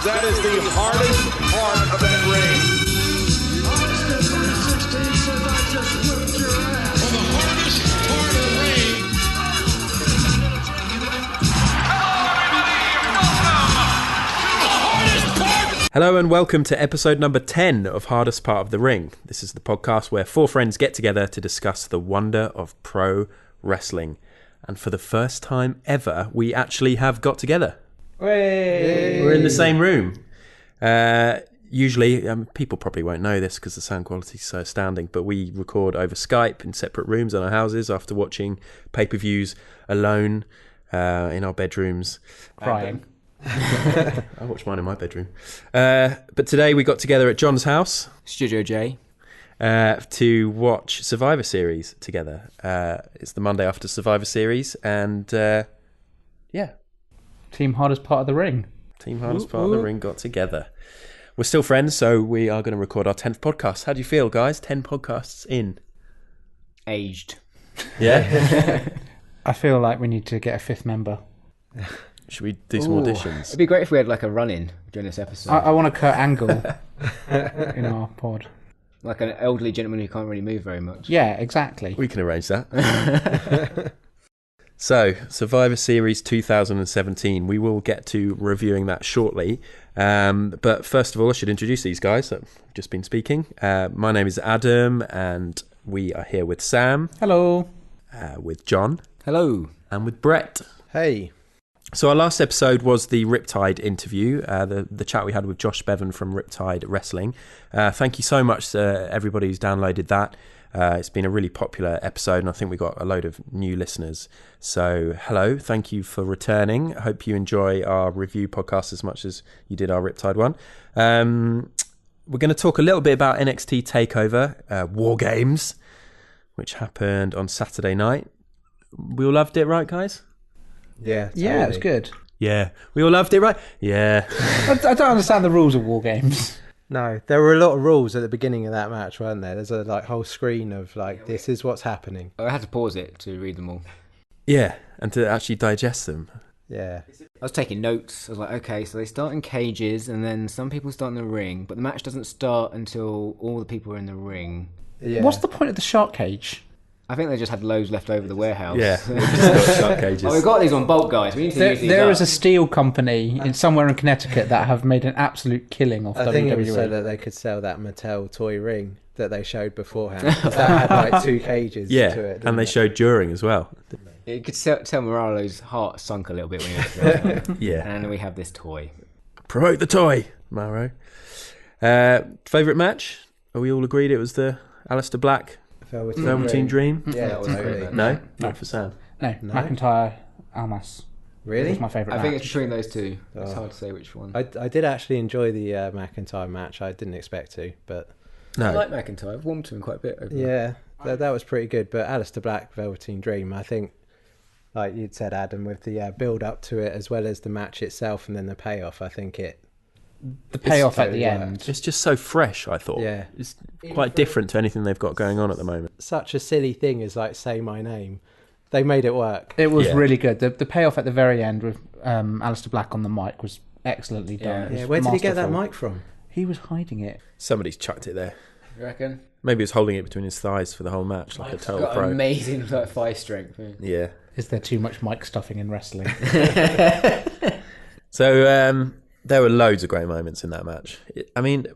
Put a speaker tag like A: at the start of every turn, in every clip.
A: That is the hardest part of that ring.
B: For the hardest part of the ring.
C: Hello and welcome to episode number 10 of Hardest Part of the Ring. This is the podcast where four friends get together to discuss the wonder of pro wrestling. And for the first time ever, we actually have got together.
D: Hey.
C: We're in the same room. Usually, people probably won't know this because the sound quality is so astounding, but we record over Skype in separate rooms in our houses after watching pay-per-views alone in our bedrooms.
D: Crying.
C: I watch mine in my bedroom. But today we got together at John's house.
D: Studio J.
C: To watch Survivor Series together. It's the Monday after Survivor Series, and yeah.
D: Team Hardest Part of the Ring.
C: Team Hardest Part of the Ring got together. We're still friends, so we are going to record our 10th podcast. How do you feel, guys? 10 podcasts in.
D: Aged.
C: Yeah?
D: I feel like we need to get a fifth member.
C: Should we do some auditions?
E: It'd be great if we had like a run-in during this episode.
D: I want a Kurt Angle in our pod.
E: Like an elderly gentleman who can't really move very much.
D: Yeah, exactly.
C: We can arrange that. So, Survivor Series 2017. We will get to reviewing that shortly. But first of all, I should introduce these guys that have just been speaking. My name is Adam, and we are here with Sam.
D: Hello.
C: With John.
E: Hello.
C: And with Brett.
F: Hey.
C: So our last episode was the Riptide interview, the chat we had with Josh Bevan from Riptide Wrestling. Thank you so much to everybody who's downloaded that. It's been a really popular episode, and I think we got a load of new listeners. So hello, thank you for returning. I hope you enjoy our review podcast as much as you did our Riptide one. We're going to talk a little bit about NXT Takeover, War Games, which happened on Saturday night. We all loved it, right, guys?
F: Yeah, totally.
D: Yeah, it was good.
C: Yeah. We all loved it, right? Yeah.
D: I don't understand the rules of War Games.
F: No, there were a lot of rules at the beginning of that match, weren't there? There's a whole screen of this is what's happening.
E: I had to pause it to read them all.
C: Yeah, and to actually digest them.
F: Yeah.
E: I was taking notes. I was like, okay, so they start in cages, and then some people start in the ring, but the match doesn't start until all the people are in the ring.
F: Yeah.
D: What's the point of the shark cage?
E: I think they just had loads left over the warehouse.
C: Yeah, we just got shark cages.
E: Oh, we've got these on bulk, guys. We need to use these
D: There
E: up.
D: is a steel company somewhere in Connecticut that have made an absolute killing off
F: I think
D: WWE.
F: it was so that they could sell that Mattel toy ring that they showed beforehand. 'Cause that had like two cages
C: Yeah,
F: to it.
C: and they showed during as well.
E: You could tell Moralo's heart sunk a little bit when he was there.
C: Yeah.
E: And we have this toy.
C: Promote the toy, Mauro. Favourite match? Are we all agreed it was the Aleister Black Velveteen Dream?
F: Yeah,
E: That was
F: totally.
E: great.
C: No? Not for Sam.
D: No, McIntyre, Almas.
F: Really?
D: Was my favourite
E: I think
D: match.
E: it's between those two. It's
F: Oh.
E: hard to say which one.
F: I did actually enjoy the McIntyre match. I didn't expect to, but
E: I
C: No.
E: like McIntyre. I've warmed to him quite a bit. Over
F: yeah, that was pretty good. But Aleister Black, Velveteen Dream, I think, like you'd said, Adam, with the build up to it as well as the match itself and then the payoff, I think
D: The payoff at
F: totally
D: the
F: worked.
D: end.
C: It's just so fresh, I thought.
F: Yeah.
C: It's quite different to anything they've got going on at the moment.
F: Such a silly thing as like say my name. They made it work.
D: It was
C: Yeah.
D: really good. The payoff at the very end with Aleister Black on the mic was excellently done. It was
F: Yeah, where did he get that
D: masterful.
F: mic from?
D: He was hiding it.
C: Somebody's chucked it there.
E: You reckon?
C: Maybe he was holding it between his thighs for the whole match, like a total
E: Got
C: pro.
E: amazing like thigh strength. Yeah.
C: Yeah.
D: Is there too much mic stuffing in wrestling?
C: So, there were loads of great moments in that match. I mean, do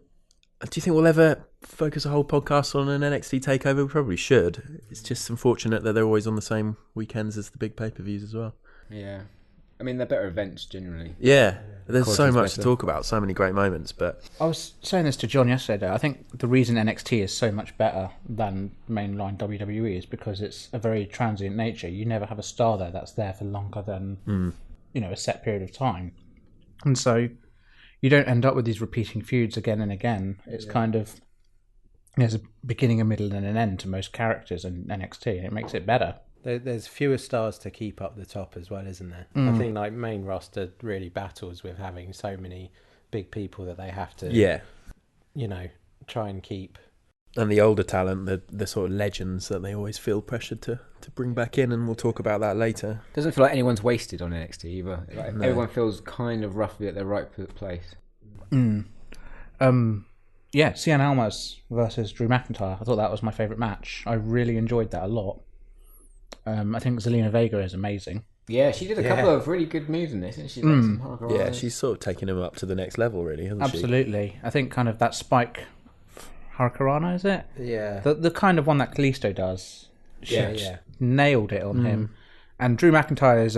C: you think we'll ever focus a whole podcast on an NXT takeover? We probably should. It's just unfortunate that they're always on the same weekends as the big pay-per-views as well.
E: Yeah. I mean, they're better events generally.
C: Yeah, there's so
E: Quality's
C: much to
E: better.
C: talk about, so many great moments, but
D: I was saying this to John yesterday. I think the reason NXT is so much better than mainline WWE is because it's a very transient nature. You never have a star there that's there for longer than a set period of time, and so you don't end up with these repeating feuds again and again. It's kind of there's a beginning, a middle, and an end to most characters in NXT, and it makes it better.
F: There's fewer stars to keep up the top as well, isn't there? I think like main roster really battles with having so many big people that they have to, try and keep.
C: And the older talent, the sort of legends that they always feel pressured to bring back in, and we'll talk about that later.
E: Doesn't feel like anyone's wasted on NXT either. Like, everyone feels kind of roughly at their right place.
D: Cien Almas versus Drew McIntyre. I thought that was my favourite match. I really enjoyed that a lot. I think Zelina Vega is amazing.
E: Yeah, she did a couple of really good moves in this, didn't she? Like some hardcore
C: Yeah,
E: eyes.
C: she's sort of taking him up to the next level, really, hasn't she?
D: Absolutely. I think kind of that spike Hurricanrana, is it?
F: Yeah.
D: The kind of one that Kalisto does. She
F: Yeah.
D: nailed it on him. And Drew McIntyre's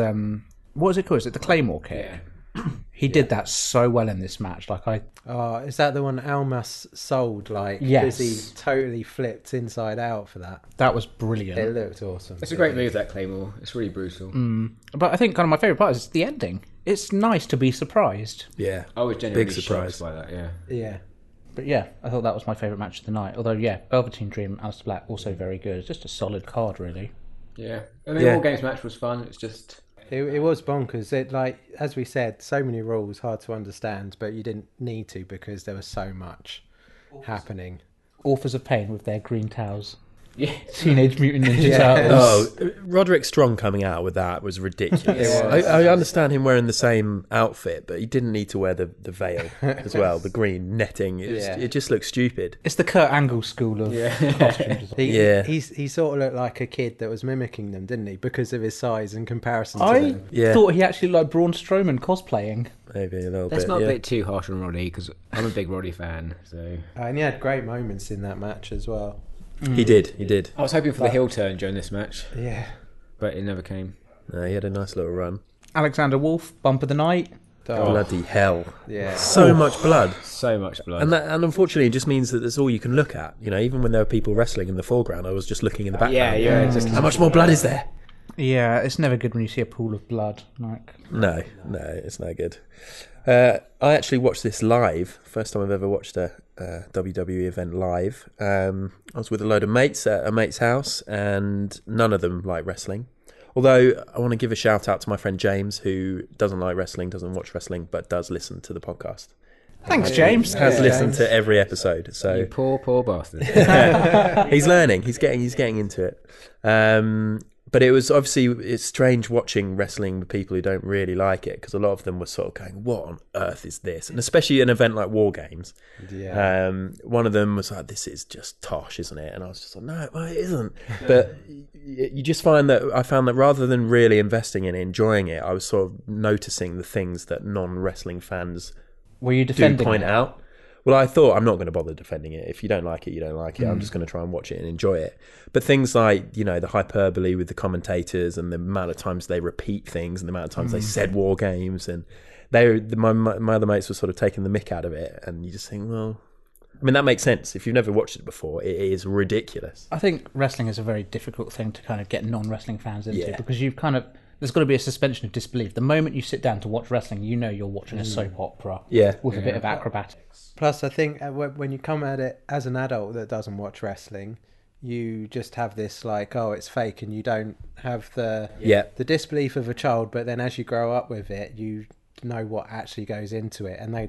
D: what is it called? Is it the Claymore kick?
E: Yeah.
D: He did that so well in this match.
F: Oh, is that the one Almas sold? Like,
D: Yes.
F: because he totally flipped inside out for that.
D: That was brilliant.
F: It looked awesome.
E: It's a great move, that Claymore. It's really brutal.
D: But I think kind of my favourite part is the ending. It's nice to be surprised.
C: Yeah.
E: I was genuinely
C: Big surprise.
E: shocked by that, yeah.
F: Yeah.
D: But yeah, I thought that was my favourite match of the night. Although, yeah, Velveteen Dream, Aleister Black, also very good. It's just a solid card, really.
E: Yeah. I mean, the All Games match was fun. It's just...
F: It was bonkers. It, like, as we said, so many rules, hard to understand, but you didn't need to because there was so much happening.
D: Authors of Pain with their green towels.
E: Yeah.
D: Teenage Mutant Ninja Turtles.
C: Oh, Roderick Strong coming out with that was ridiculous.
F: It was.
C: I understand him wearing the same outfit, but he didn't need to wear the veil as well, the green netting. It just looks stupid.
D: It's the Kurt Angle school of costumes.
F: He sort of looked like a kid that was mimicking them, didn't he? Because of his size in comparison to them.
D: thought he actually looked like Braun Strowman cosplaying.
C: Maybe a little
E: Let's
C: bit.
E: not
C: yeah.
E: be too harsh on Roddy, because I'm a big Roddy fan, so...
F: And he had great moments in that match as well.
C: He did.
E: I was hoping for the heel turn during this match,
F: Yeah.
E: but it never came.
C: He had a nice little run.
D: Alexander Wolf, bump of the night.
C: Bloody hell.
F: Yeah.
C: So much blood.
E: So much blood.
C: And unfortunately, it just means that that's all you can look at. You know, even when there were people wrestling in the foreground, I was just looking in the background.
E: Yeah, just...
C: How much more blood is there?
D: Yeah, it's never good when you see a pool of blood.
C: No, it's no good. I actually watched this live. First time I've ever watched a WWE event live. I was with a load of mates at a mate's house, and none of them like wrestling. Although I want to give a shout out to my friend James, who doesn't like wrestling, doesn't watch wrestling, but does listen to the podcast.
D: Thanks, James.
C: Has listened to every episode. So
E: You poor bastard.
C: he's learning. He's getting into it. But it was obviously, it's strange watching wrestling with people who don't really like it, because a lot of them were sort of going, what on earth is this? And especially an event like War Games.
F: Yeah.
C: One of them was like, this is just tosh, isn't it? And I was just like, no, well, it isn't. But you just I found that rather than really investing in it, enjoying it, I was sort of noticing the things that non-wrestling fans
D: Were you
C: do
D: defending
C: point
D: it?
C: out. Well, I thought, I'm not going to bother defending it. If you don't like it, you don't like it. I'm just going to try and watch it and enjoy it. But things like, you know, the hyperbole with the commentators and the amount of times they repeat things and the amount of times they said War Games, and my other mates were sort of taking the mick out of it. And you just think, well, I mean, that makes sense. If you've never watched it before, it is ridiculous.
D: I think wrestling is a very difficult thing to kind of get non-wrestling fans into,
C: Yeah.
D: because you've kind of... There's got to be a suspension of disbelief. The moment you sit down to watch wrestling, you know you're watching a soap opera with a bit of acrobatics.
F: Plus, I think when you come at it as an adult that doesn't watch wrestling, you just have this like, oh, it's fake, and you don't have the disbelief of a child. But then as you grow up with it, you know what actually goes into it, and they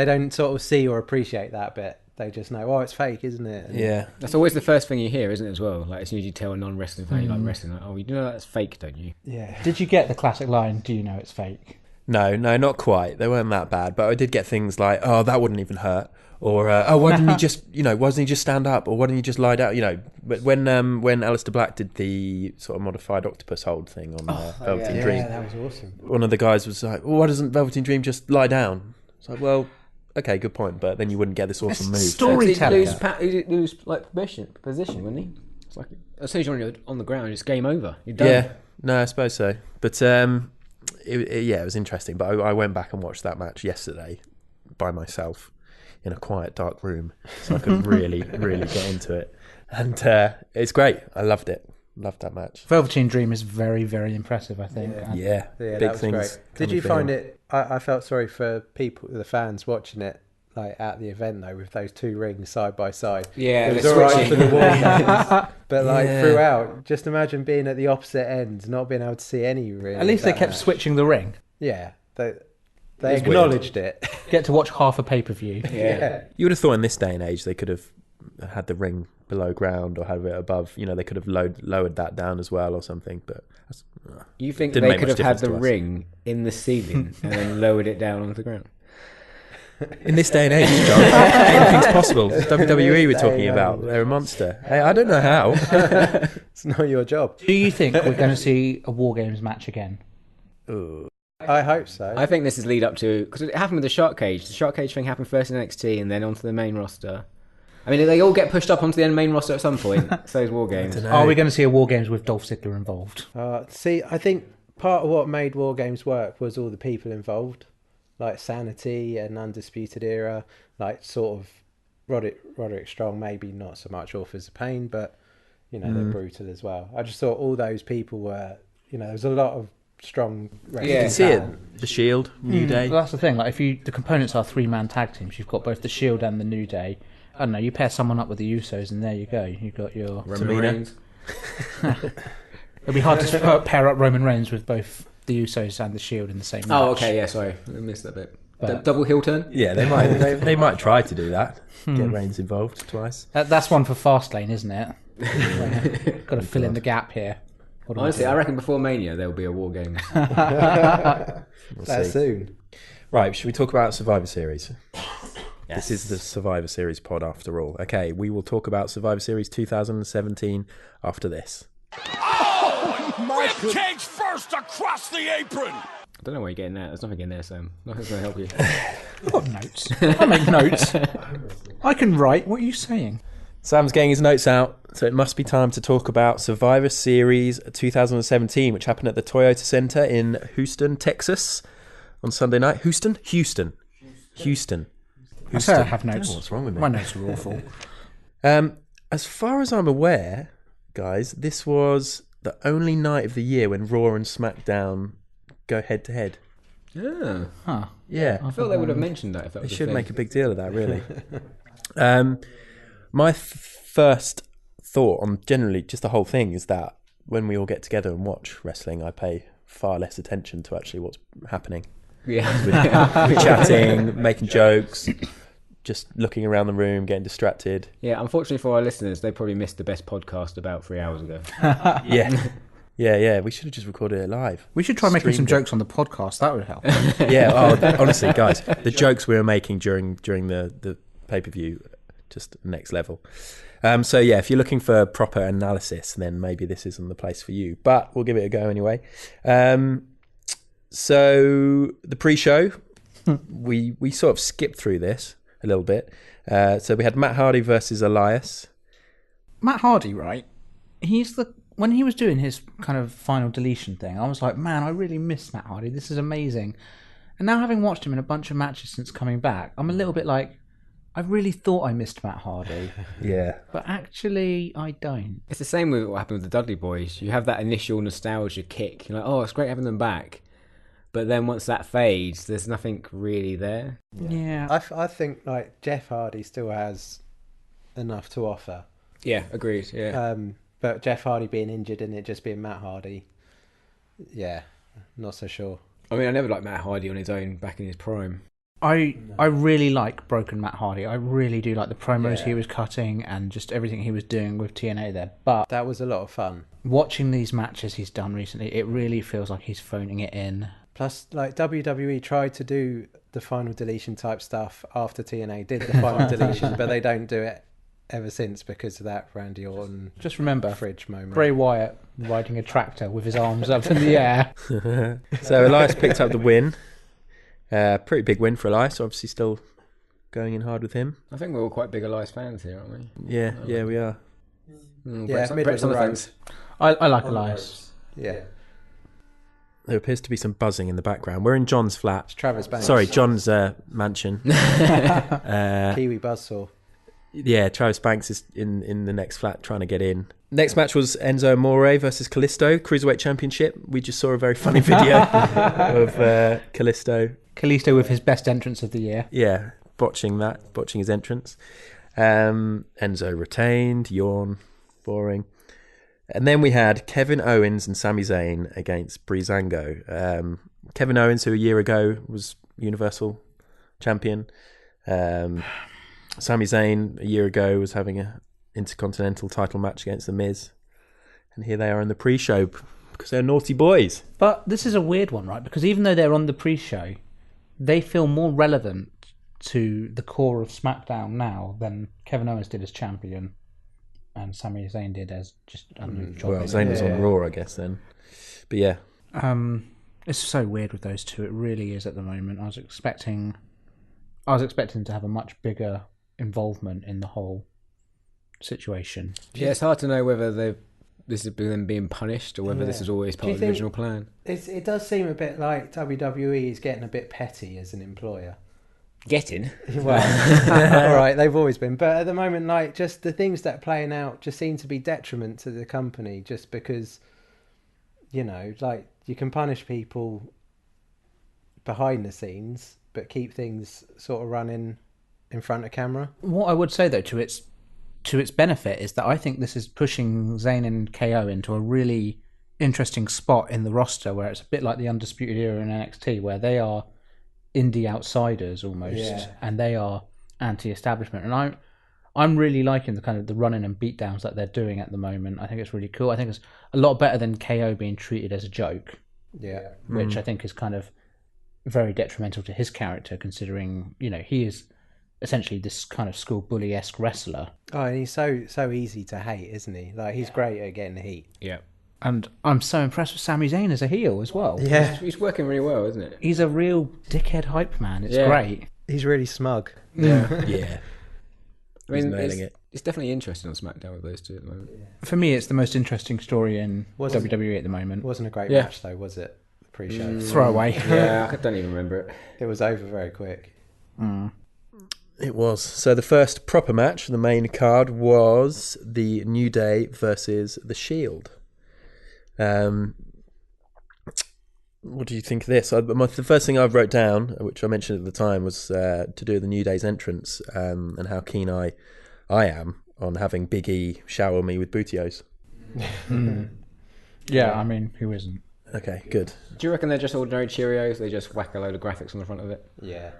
F: don't sort of see or appreciate that bit. They just know, oh, it's fake, isn't it? And
E: That's always the first thing you hear, isn't it, as well? Like, as soon as you tell a non-wrestling fan you like wrestling, like, oh, you know that's fake, don't you?
F: Yeah.
D: Did you get the classic line, do you know it's fake?
C: No, not quite. They weren't that bad. But I did get things like, oh, that wouldn't even hurt. Or, oh, why didn't he just, why doesn't he just stand up? Or why didn't he just lie down? But when Aleister Black did the sort of modified octopus hold thing on Velveteen Dream,
F: that was awesome.
C: one of the guys was like, well, why doesn't Velveteen Dream just lie down? It's like, well, okay, good point, but then you wouldn't get this awesome move.
D: Storytelling.
E: He'd lose like position, wouldn't he? It's like, as soon as you're on the ground, it's game over. You're done.
C: Yeah, no, I suppose so. But it was interesting. But I went back and watched that match yesterday by myself in a quiet, dark room, so I could really, really get into it. And it's great. I loved it. Loved that match.
D: Velveteen Dream is very, very impressive, I think.
C: Yeah,
F: that
C: big
F: was
C: things.
F: great. Did
C: coming
F: you
C: for
F: find
C: him.
F: it? I felt sorry for the fans watching it, like at the event though, with those two rings side by side.
E: Yeah,
F: it was
E: they're
F: all right
E: switching.
F: for the War Games, but like
C: Yeah.
F: throughout, just imagine being at the opposite ends, not being able to see any ring.
D: At least
F: of
D: they
F: that
D: kept
F: match.
D: switching the ring.
F: Yeah, they
C: was
F: acknowledged it.
D: Get to watch half a pay-per-view.
E: Yeah.
C: You would have thought in this day and age they could have had the ring below ground or had it above. They could have lowered that down as well or something. But
E: You think
C: Didn't
E: they
C: make
E: could
C: much
E: have had
C: difference
E: the
C: to us.
E: ring in the ceiling and then lowered it down onto the ground?
C: In this day and age, John, anything's possible. It's WWE we're talking about. They're a monster. Hey, I don't know how.
F: It's not your job.
D: Do you think we're going to see a War Games match again?
F: I hope so.
E: I think this is lead up to, because it happened with the Shark Cage. The Shark Cage thing happened first in NXT and then onto the main roster. I mean, they all get pushed up onto the main roster at some point. So those War Games.
D: Are we going to see a War Games with Dolph Ziggler involved?
F: See, I think part of what made War Games work was all the people involved, like Sanity and Undisputed Era, like sort of Roderick Strong, maybe not so much Authors of Pain, but, you know, they're brutal as well. I just thought all those people were, you know, there's a lot of strong wrestling.
C: You can see it. The Shield, New Day.
D: Well, that's the thing. Like, the components are 3-man tag teams. You've got both the Shield and the New Day. I don't know. You pair someone up with the Usos, and there you go. You've got your
E: Roman Reigns.
D: It'd be hard to pair up Roman Reigns with both the Usos and the Shield in the same match.
E: Oh, okay, yeah, sorry. I missed that bit. Double heel turn?
C: Yeah, they might. They might try to do that. Get Reigns involved twice.
D: That's one for Fastlane, isn't it? Got to fill in the gap here.
E: Honestly, I reckon before Mania there will be a War Games.
F: That's soon.
C: Right, should we talk about Survivor Series? Yes. This is the Survivor Series pod after all. Okay, we will talk about Survivor Series 2017 after this.
A: Rib cage first across the apron.
E: I don't know where you're getting that. There's nothing in there, Sam. Nothing's going to help you.
D: I've got notes. I make notes. I can write. What are you saying?
C: Sam's getting his notes out, so it must be time to talk about Survivor Series 2017, which happened at the Toyota Center in Houston, Texas, on Sunday night. Houston.
D: I say I have notes.
C: I don't know what's wrong with me?
D: My notes are awful.
C: As far as I'm aware, guys, this was the only night of the year when Raw and SmackDown go head to head.
E: Yeah.
D: Huh.
C: Yeah.
E: I thought they would have mentioned that if that
C: They
E: was
C: should
E: a thing.
C: make a big deal of that, really. My first thought on generally just the whole thing is that when we all get together and watch wrestling, I pay far less attention to actually what's happening.
E: Yeah.
C: We're chatting, making jokes, just looking around the room, getting distracted.
E: Yeah, unfortunately for our listeners, they probably missed the best podcast about 3 hours ago.
C: Yeah. We should have just recorded it live.
D: We should try making some
C: Streamed it.
D: jokes on the podcast. That would help.
C: Honestly, guys, the jokes we were making during the pay-per-view, just next level. So yeah, if you're looking for proper analysis, then maybe this isn't the place for you. But we'll give it a go anyway. So the pre-show, we sort of skipped through this a little bit. So we had Matt Hardy versus Elias.
D: Matt Hardy, right? When he was doing his kind of final deletion thing, I was like, man, I really miss Matt Hardy. This is amazing. And now having watched him in a bunch of matches since coming back, I'm a little bit like, I really thought I missed Matt Hardy.
C: Yeah.
D: But actually, I don't.
E: It's the same with what happened with the Dudley Boys. You have that initial nostalgia kick. You're like, oh, it's great having them back. But then once that fades, there's nothing really there.
D: Yeah.
F: I think like Jeff Hardy still has enough to offer.
E: Yeah, agreed. Yeah.
F: But Jeff Hardy being injured and it just being Matt Hardy, yeah, not so sure.
E: I mean, I never liked Matt Hardy on his own back in his prime.
D: I really like Broken Matt Hardy. I really do like the promos he was cutting and just everything he was doing with TNA there. But
F: That was a lot of fun.
D: watching these matches he's done recently, it really feels like he's phoning it in.
F: Plus, like WWE tried to do the final deletion type stuff after TNA did the final deletion, but they don't do it ever since because of that Randy Orton
D: Just remember,
F: fridge moment.
D: Bray Wyatt riding a tractor with his arms up in the air.
C: So Elias picked up the win. Pretty big win for Elias. Obviously still going in hard with him.
E: I think we're all quite big Elias fans here, aren't we?
C: Yeah, we are.
F: Yeah, middle of the road.
D: I like Elias.
F: Yeah,
C: There appears to be some buzzing in the background. We're in John's flat.
F: it's Travis Banks.
C: Sorry, John's mansion.
F: Kiwi Buzzsaw.
C: Yeah, Travis Banks is in the next flat trying to get in. Next match was Enzo Amore versus Kalisto, Cruiserweight Championship. We just saw a very funny video of Kalisto.
D: Kalisto with his best entrance of the year.
C: Yeah, botching his entrance. Enzo retained, yawn, boring. And then we had Kevin Owens and Sami Zayn against Breezango. Kevin Owens, who a year ago was Universal Champion. Sami Zayn, a year ago, was having a Intercontinental title match against The Miz. And here they are in the pre-show because they're naughty boys.
D: But this is a weird one, right? Because even though they're on the pre-show, they feel more relevant to the core of SmackDown now than Kevin Owens did as champion, and Sami Zayn did as just
C: Zayn was on Raw, I guess then. But yeah,
D: it's so weird with those two. It really is at the moment. I was expecting to have a much bigger involvement in the whole situation.
E: Yeah, it's hard to know whether this is them being punished or whether this is always part of the original plan.
F: It does seem a bit like WWE is getting a bit petty as an employer.
E: Getting?
F: Well, all right, they've always been. But at the moment, like, just the things that are playing out just seem to be detriment to the company just because, you know, like, you can punish people behind the scenes but keep things sort of running in front of camera.
D: What I would say, though, to its benefit is that I think this is pushing Zayn and KO into a really interesting spot in the roster where it's a bit like the Undisputed Era in NXT, where they are indie outsiders almost, and they are anti-establishment. And I'm really liking the kind of the running and beatdowns that they're doing at the moment. I think it's really cool. I think it's a lot better than KO being treated as a joke.
F: Yeah.
D: Which I think is kind of very detrimental to his character, considering, you know, he is essentially this kind of school bully-esque wrestler.
F: Oh, and he's so easy to hate, isn't he? Like, he's great at getting the heat.
E: Yeah.
D: And I'm so impressed with Sami Zayn as a heel as well.
F: Yeah.
E: He's working really well, isn't it?
D: He's a real dickhead hype man. It's great.
F: He's really smug.
E: Yeah.
C: yeah.
E: I mean,
C: He's nailing it.
E: It's definitely interesting on SmackDown with those two at the moment.
D: For me, it's the most interesting story in WWE at the moment.
F: It wasn't a great match, though, was it? The pre-show.
D: Throwaway.
E: Yeah, I don't even remember it.
F: It was over very quick.
C: It was. So the first proper match, the main card, was the New Day versus The Shield. What do you think of this? The first thing I wrote down, which I mentioned at the time, was to do with the New Day's entrance and how keen I am on having Big E shower me with bootios.
D: Yeah, I mean, who isn't?
C: Okay, good.
E: Do you reckon they're just ordinary Cheerios? They just whack a load of graphics on the front of it?
F: Yeah.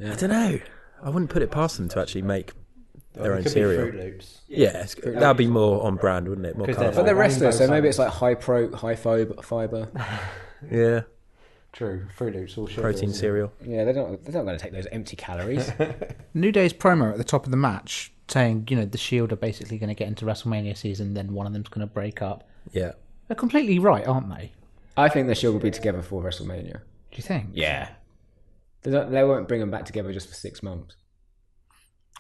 C: I don't know. I wouldn't put it past them to actually make their own
F: Could
C: cereal.
F: be Fruit Loops.
C: Yeah, that'd be more on brand, wouldn't it? More colourful.
E: But they're wrestlers, so maybe it's like high fibre.
C: Yeah.
F: True. Fruit Loops, all sugar.
C: Protein cereal.
E: Yeah, they're not going to take those empty calories.
D: New Day's promo at the top of the match saying, you know, the Shield are basically going to get into WrestleMania season, then one of them's going to break up.
C: Yeah.
D: They're completely right, aren't they?
E: I think the Shield will be together for WrestleMania.
D: Do you think?
E: Yeah. They won't bring them back together just for 6 months.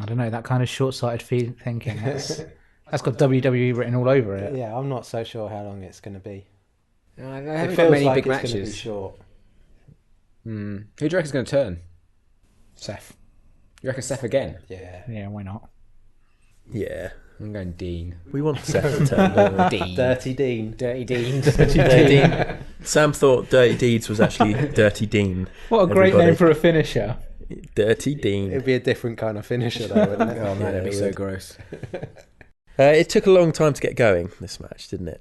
D: I don't know, that kind of short-sighted thinking. That's got WWE written all over it.
F: Yeah, I'm not so sure how long it's going to be.
E: They
F: It
E: haven't got
F: feels
E: many
F: like
E: big
F: it's going to be
E: matches.
F: short.
E: Who do you reckon's going to turn?
D: Seth.
E: You reckon Seth again?
F: Yeah.
D: Yeah, why not?
C: Yeah.
E: I'm going Dean.
C: We want Seth to turn, don't we?
E: Dean.
F: Dirty Dean.
E: Dirty Dean.
C: Dirty Dean. Sam thought Dirty Deeds was actually Dirty Dean.
D: What a great name for a finisher.
C: Dirty Dean.
F: It'd be a different kind of finisher, though, wouldn't it?
E: Oh man, that'd be
C: it
E: so
C: would.
E: gross.
C: It took a long time to get going, this match, didn't it?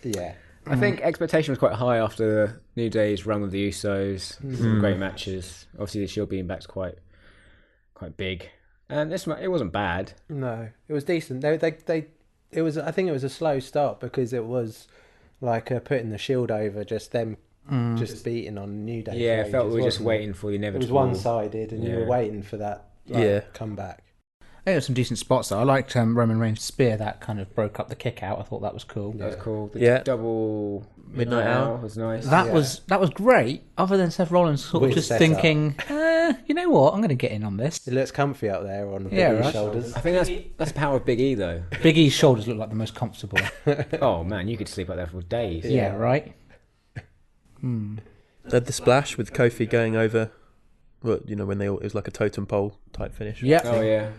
F: Yeah.
E: I think expectation was quite high after the New Day's run with the Usos. Some great matches. Obviously, the Shield being back's quite big, and this it wasn't bad.
F: No, it was decent. It was. I think it was a slow start because it was like putting the Shield over, just them, just beating on New Day.
E: Yeah,
F: for
E: it felt
F: ages,
E: we were just
F: wasn't it?
E: waiting for the
F: It
E: inevitable.
F: was one-sided, and you were
E: Yeah.
F: waiting for that. Comeback.
D: I think there were some decent spots though. I liked Roman Reigns' spear that kind of broke up the kick out. I thought that was cool.
E: That was cool. The
C: Yeah.
E: double
C: Midnight Hour
E: was nice.
D: That was great. Other than Seth Rollins sort of
F: With
D: just
F: setup.
D: thinking, you know what, I'm going to get in on this.
F: It looks comfy up there on Big
D: Yeah,
F: E's
D: right.
F: shoulders.
E: I think that's the power of Big E though.
D: Big E's shoulders look like the most comfortable.
E: Oh man, you could sleep up there for days.
D: Yeah, right.
C: They had the splash with Kofi going over. Well, you know, when it was like a totem pole type finish.
D: Yeah.
E: Oh yeah.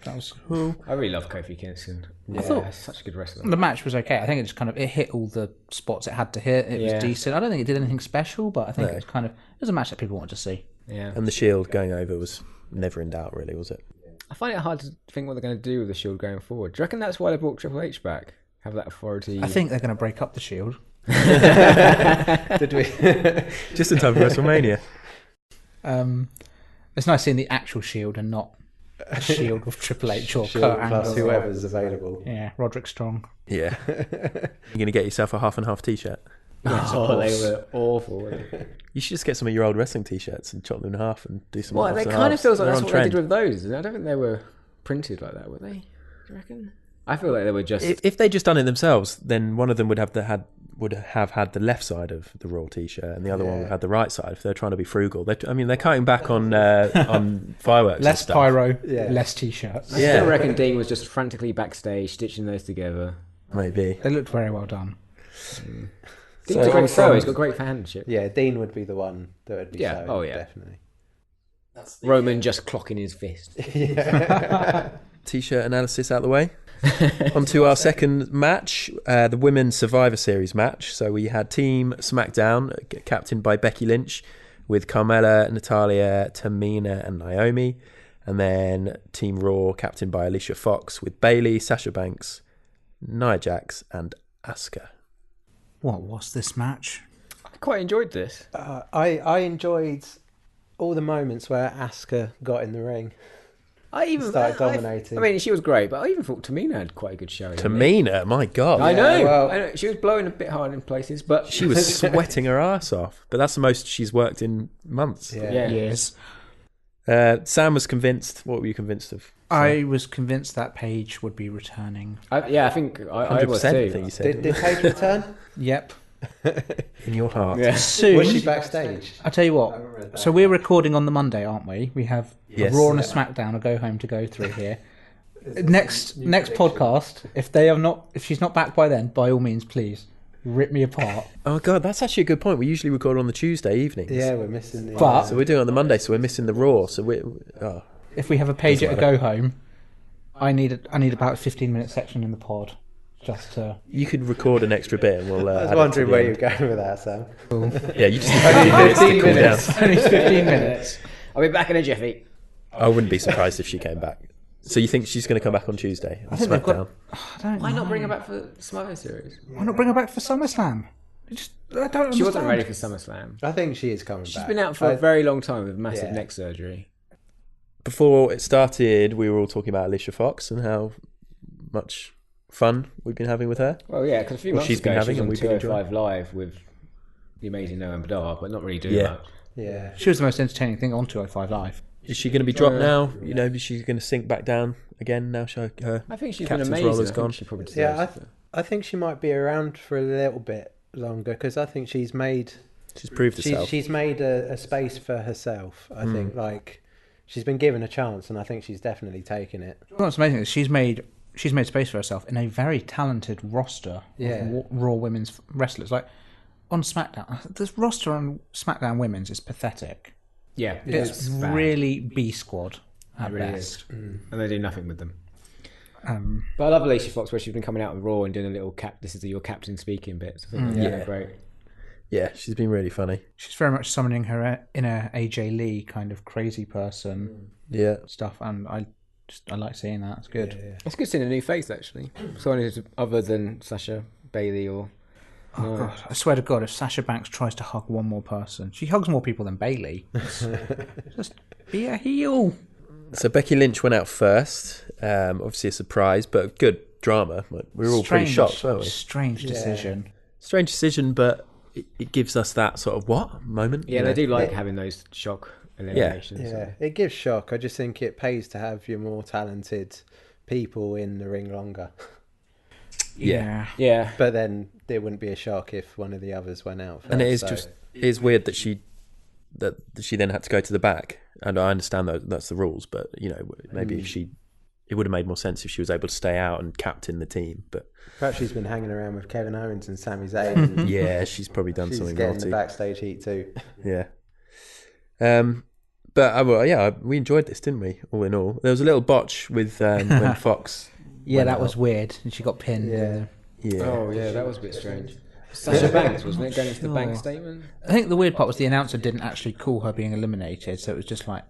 D: That was cool.
E: I really love Kofi Kingston. Yeah,
D: thought-
E: he's such a good wrestler.
D: The match was okay. I think it just kind of it hit all the spots it had to hit. It
E: Yeah.
D: was decent. I don't think it did anything special, but I think it was kind of it was a match that people wanted to see.
E: Yeah.
C: And the Shield going over was never in doubt, really, was it?
E: I find it hard to think what they're going to do with the Shield going forward. Do you reckon that's why they brought Triple H back? Have that authority.
D: I think they're going to break up the Shield.
F: Did we?
C: Just in time for WrestleMania.
D: It's nice seeing the actual Shield and not a Shield with Triple H or
F: Shield
D: Kurt
F: plus
D: Angle.
F: whoever's available.
D: Yeah, Roderick Strong.
C: Yeah. You're going to get yourself a half and half t-shirt?
E: Oh, they were awful. Weren't they?
C: You should just get some of your old wrestling T-shirts and chop them in half and do some.
E: Well,
C: halves
E: it
C: and
E: kind of
C: halves.
E: feels like
C: They're
E: that's
C: on
E: what
C: trend.
E: they did with those. I don't think they were printed like that, were they? Do you reckon? I feel like they were just.
C: If they just done it themselves, then one of them would have had the left side of the Raw T-shirt, and the other one would have the right side. If they're trying to be frugal, they're cutting back on fireworks.
D: Less
C: and stuff.
D: pyro, less t-shirts.
E: I still reckon Dean was just frantically backstage stitching those together.
C: Maybe.
D: They looked very well done.
E: Dean's a great thrower. He's got great fanship.
F: Yeah, Dean would be the one that would be
E: Yeah.
F: so,
E: Oh, yeah.
F: definitely.
E: Roman just clocking his fist.
C: T-shirt analysis out the way. On to our second match, the Women's Survivor Series match. So we had Team SmackDown, captained by Becky Lynch, with Carmella, Natalya, Tamina, and Naomi. And then Team Raw, captained by Alicia Fox, with Bayley, Sasha Banks, Nia Jax, and Asuka.
D: What was this match?
E: I quite enjoyed this.
F: I enjoyed all the moments where Asuka got in the ring.
E: I even
F: Started dominating.
E: I mean, she was great, but I even thought Tamina had quite a good show.
C: Tamina, my God.
E: I know.
F: well-
E: I know. She was blowing a bit hard in places, but
C: She was sweating her ass off. But that's the most she's worked in months.
F: Yeah.
D: Yes.
C: Sam was convinced. What were you convinced of?
D: I was convinced that Paige would be returning.
E: I think I was
C: 100%, I
E: too.
C: think you said.
F: Did Paige return?
D: Yep.
C: In your heart.
E: Yeah.
D: Soon.
F: Was she backstage?
D: I tell you what. So we're recording on the Monday, aren't we? We have
C: Yes.
D: a Raw and a SmackDown, a go home to go through here. Next podcast, if she's not back by then, by all means, please rip me apart.
C: Oh God, that's actually a good point. We usually record on the Tuesday evenings.
F: Yeah, we're missing the...
D: But-
C: So we're doing it on the Monday, so we're missing the Raw. So
D: If we have a page at a go home, I need about a 15-minute section in the pod, just to.
C: you could record an extra bit, and we'll.
F: I was
C: add
F: wondering
C: it
F: where
C: to
F: you're
C: the
F: going with that, Sam.
C: end. Yeah, you just need 15 minutes to cool down.
D: Only 15 minutes.
E: I'll be back in a jiffy.
C: I wouldn't be surprised if she came back. So you think she's going to come back on Tuesday? On
D: think they've got-
C: SmackDown?
E: Why not bring her back for Survivor Series?
D: Why not bring her back for SummerSlam? I don't understand.
E: She wasn't ready for SummerSlam.
F: I think she is coming back.
E: She's been out for a very long time with massive neck surgery.
C: Before it started, we were all talking about Alicia Fox and how much fun we've been having with her.
E: Well, yeah, because a few months
C: she's been
E: ago
C: having
E: she
C: and
E: was
C: we've
E: on
C: been
E: 205 Live with the amazing Noam Dar, but not really doing
C: Yeah.
E: much.
F: Yeah.
D: She was the most entertaining thing on 205 Live.
C: Is she going to be dropped now? You know, is she going to sink back down again now? Her
E: I think she's
C: captain's
E: been
C: role
E: amazing.
C: is
E: I
C: gone.
E: think she probably deserves
F: Yeah,
E: it.
F: I think she might be around for a little bit longer because I think she's made...
C: She's proved herself.
F: She's made a space for herself. I think, like, she's been given a chance, and I think she's definitely taken it.
D: What's amazing is she's made space for herself in a very talented roster of Raw women's wrestlers. Like on SmackDown, this roster on SmackDown women's is pathetic.
E: Yeah,
D: It's
E: bad.
D: really B squad at
E: really
D: best.
E: And they do nothing with them. But I love Alicia Fox where she's been coming out with Raw and doing a little this is your captain speaking bits. I think they're great.
C: Yeah, she's been really funny.
D: She's very much summoning her inner AJ Lee kind of crazy person
C: Yeah.
D: stuff, and I like seeing that. It's good.
E: It's good seeing a new face actually. Someone who's other than Sasha, Bayley or...
D: Oh God! I swear to God, if Sasha Banks tries to hug one more person, she hugs more people than Bayley. Just be a heel.
C: So Becky Lynch went out first. Obviously a surprise, but good drama. Like, we were all pretty shocked, weren't we?
D: Strange decision.
C: Strange decision, but it gives us that sort of what moment.
E: Yeah,
C: you
E: they
C: know?
E: do like having those shock eliminations.
F: Yeah, it gives shock. I just think it pays to have your more talented people in the ring longer.
D: Yeah.
E: Yeah.
F: But then it wouldn't be a shock if one of the others went out first.
C: And it is weird that she then had to go to the back. And I understand that's the rules, but you know, maybe if it would have made more sense if she was able to stay out and captain the team. But
F: perhaps she's been hanging around with Kevin Owens and Sami Zayn. And
C: yeah, she's probably done
F: she's
C: something
F: getting
C: naughty.
F: the backstage heat too.
C: Yeah. But we enjoyed this, didn't we? All in all, there was a little botch with when Fox.
D: Yeah,
C: went
D: that
C: out.
D: was weird. And she got pinned.
F: Yeah.
C: Yeah.
E: Oh yeah, that was a bit strange. Sasha Banks, wasn't it, going into the bank statement?
D: I think the weird part was the announcer didn't actually call her being eliminated, so it was just like,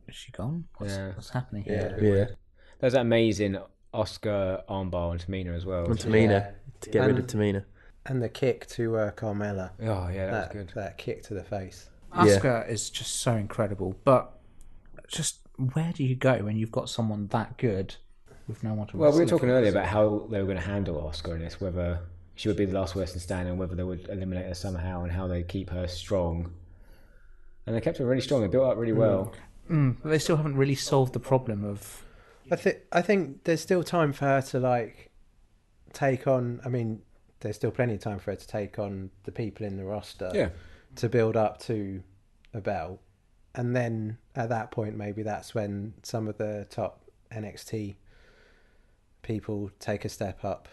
D: is she gone? What's happening here?
C: Yeah.
E: There's that amazing Oscar armbar on Tamina as well.
C: And Tamina to get rid of Tamina.
F: And the kick to Carmella.
E: Oh yeah, that was good.
F: That kick to the face.
D: Asuka is just so incredible, but just where do you go when you've got someone that good with no one to
E: Well, we were
D: wrestle
E: talking
D: against?
E: earlier about how they were going to handle Oscar in this, whether she would be the last person standing, and whether they would eliminate her somehow, and how they keep her strong. And they kept her really strong. They built up really well.
D: But they still haven't really solved the problem of.
F: I think there's still time for her to like take on. I mean, there's still plenty of time for her to take on the people in the roster.
E: Yeah.
F: To build up to a belt, and then at that point, maybe that's when some of the top NXT people take a step up.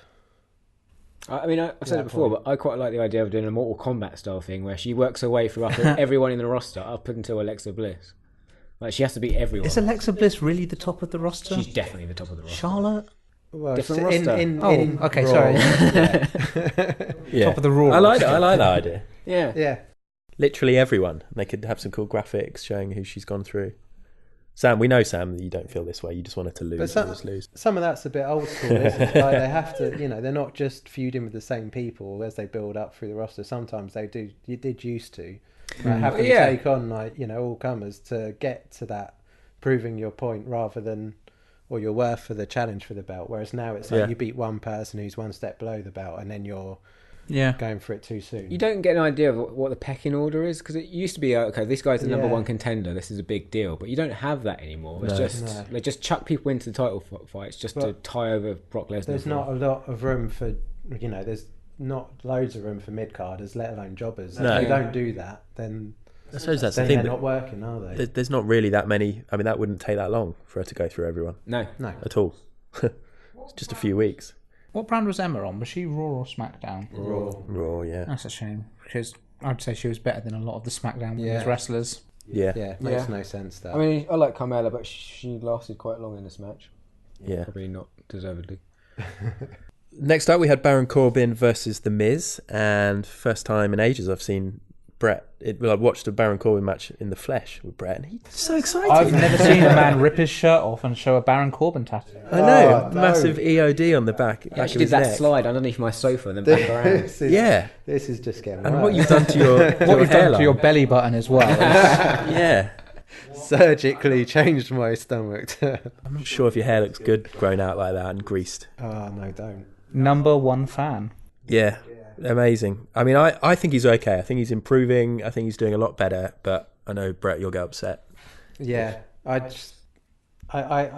E: I mean, I've said it before, but I quite like the idea of doing a Mortal Kombat style thing where she works her way through everyone in the roster up until Alexa Bliss. Like, she has to beat everyone.
D: Is Alexa Bliss really the top of the roster?
E: She's definitely the top of the roster.
D: Charlotte?
F: Well,
E: Different roster.
D: Okay,
F: Raw.
D: sorry.
C: Yeah.
D: Top of the Raw.
C: I like that idea.
E: Yeah.
F: Yeah.
C: Literally everyone. They could have some cool graphics showing who she's gone through. Sam, we know, Sam, that you don't feel this way. You just want her to lose.
F: But
C: lose.
F: some of that's a bit old school, isn't it? Like, they have to, they're not just feuding with the same people as they build up through the roster. Sometimes they do. You did used to having to take on all comers to get to that proving your point rather than or your worth for the challenge for the belt. Whereas now it's like you beat one person who's one step below the belt, and then you're going for it too soon.
E: You don't get an idea of what the pecking order is, because it used to be, okay, this guy's the number one contender, this is a big deal, but you don't have that anymore. It's they just chuck people into the title fights just to tie over Brock Lesnar.
F: There's not a lot of room for, there's not loads of room for mid-carders, let alone jobbers.
C: No.
F: If you don't do that, then
C: I suppose that's the
F: then
C: thing.
F: they're not working, are they?
C: There's not really that many. I mean, that wouldn't take that long for her to go through everyone.
E: No.
C: At all. It's just a few weeks.
D: What brand was Emma on? Was she Raw or SmackDown?
C: Raw, yeah.
D: That's a shame, because I'd say she was better than a lot of the SmackDown women's wrestlers.
F: Yeah, makes no sense, that.
E: I mean, I like Carmella, but she lasted quite long in this match.
C: Yeah.
E: Probably not deservedly.
C: Next up, we had Baron Corbin versus The Miz, and first time in ages I've seen Brett. I watched a Baron Corbin match in the flesh with Brett, and he's so excited.
D: I've never seen a man rip his shirt off and show a Baron Corbin tattoo.
C: I know, massive EOD on the back.
E: Yeah, she did that slide underneath my sofa and then back around.
F: This is just getting
C: and
F: worse.
C: what you've done to your
D: What you've done to your belly button as well.
C: yeah.
F: Surgically changed my stomach.
C: I'm not sure if your hair looks good grown out like that and greased.
F: Oh, no, don't.
D: Number one fan.
C: Yeah. Amazing. I mean, I think he's okay. I think he's improving. I think he's doing a lot better. But I know, Brett, you'll get upset.
F: Yeah, I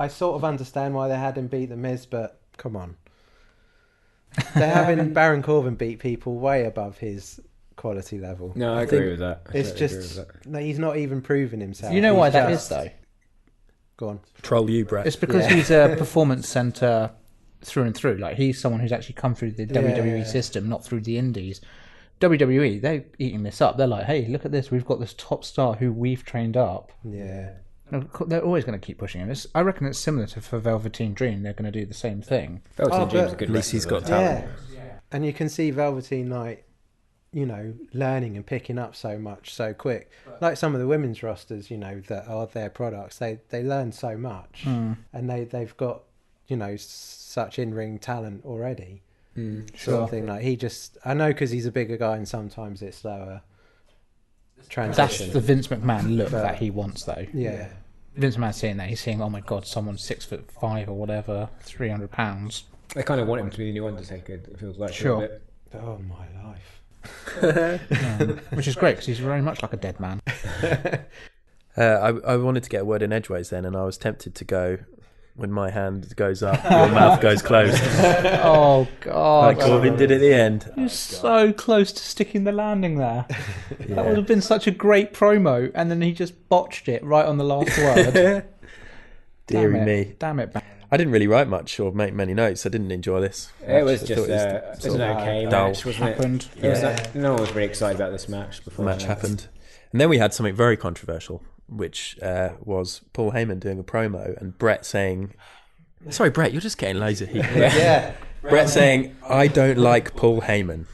F: sort of understand why they had him beat The Miz, but come on. They're having Baron Corbin beat people way above his quality level.
E: No, I agree with that.
F: It's just, he's not even proving himself.
D: You know why that is, though?
F: Go on.
C: Troll you, Brett.
D: It's because he's a performance centre through and through. Like, he's someone who's actually come through the WWE system, not through the indies. WWE, they're eating this up. They're like, hey, look at this. We've got this top star who we've trained up.
F: Yeah.
D: They're always going to keep pushing him. I reckon it's similar to for Velveteen Dream. They're going to do the same thing.
E: Velveteen Dream's a good
C: At least he's
E: wrestler,
C: got
E: though.
C: talent.
F: Yeah. And you can see Velveteen, like, learning and picking up so much so quick. Like some of the women's rosters, that are their products, they learn so much. And they've got, such in-ring talent already. Sort of thing. Like, I know because he's a bigger guy and sometimes it's slower transition.
D: That's the Vince McMahon look that he wants, though.
F: Yeah.
D: Vince McMahon's seeing that. He's seeing, oh my God, someone's 6'5" or whatever, 300 pounds.
E: They kind of want him to be the new Undertaker, it feels like.
D: Sure.
E: A bit.
F: Oh, my life.
D: Which is great because he's very much like a dead man.
C: I wanted to get a word in edgeways then, and I was tempted to go, when my hand goes up, your mouth goes closed.
D: Oh, God.
C: Like Corbin did at the end.
D: You're so close to sticking the landing there. That would have been such a great promo, and then he just botched it right on the last word.
C: Deary me.
D: Damn it, man.
C: I didn't really write much or make many notes. I didn't enjoy this.
E: It was
C: I
E: just
C: thought it was
E: an okay
C: dull.
E: match, wasn't it?
D: Happened.
E: No one was really excited about this match before
C: The match happened. And then we had something very controversial, which was Paul Heyman doing a promo and Brett saying... Sorry, Brett, you're just getting loads of heat.
F: Yeah.
C: Brett saying, I don't like Paul Heyman.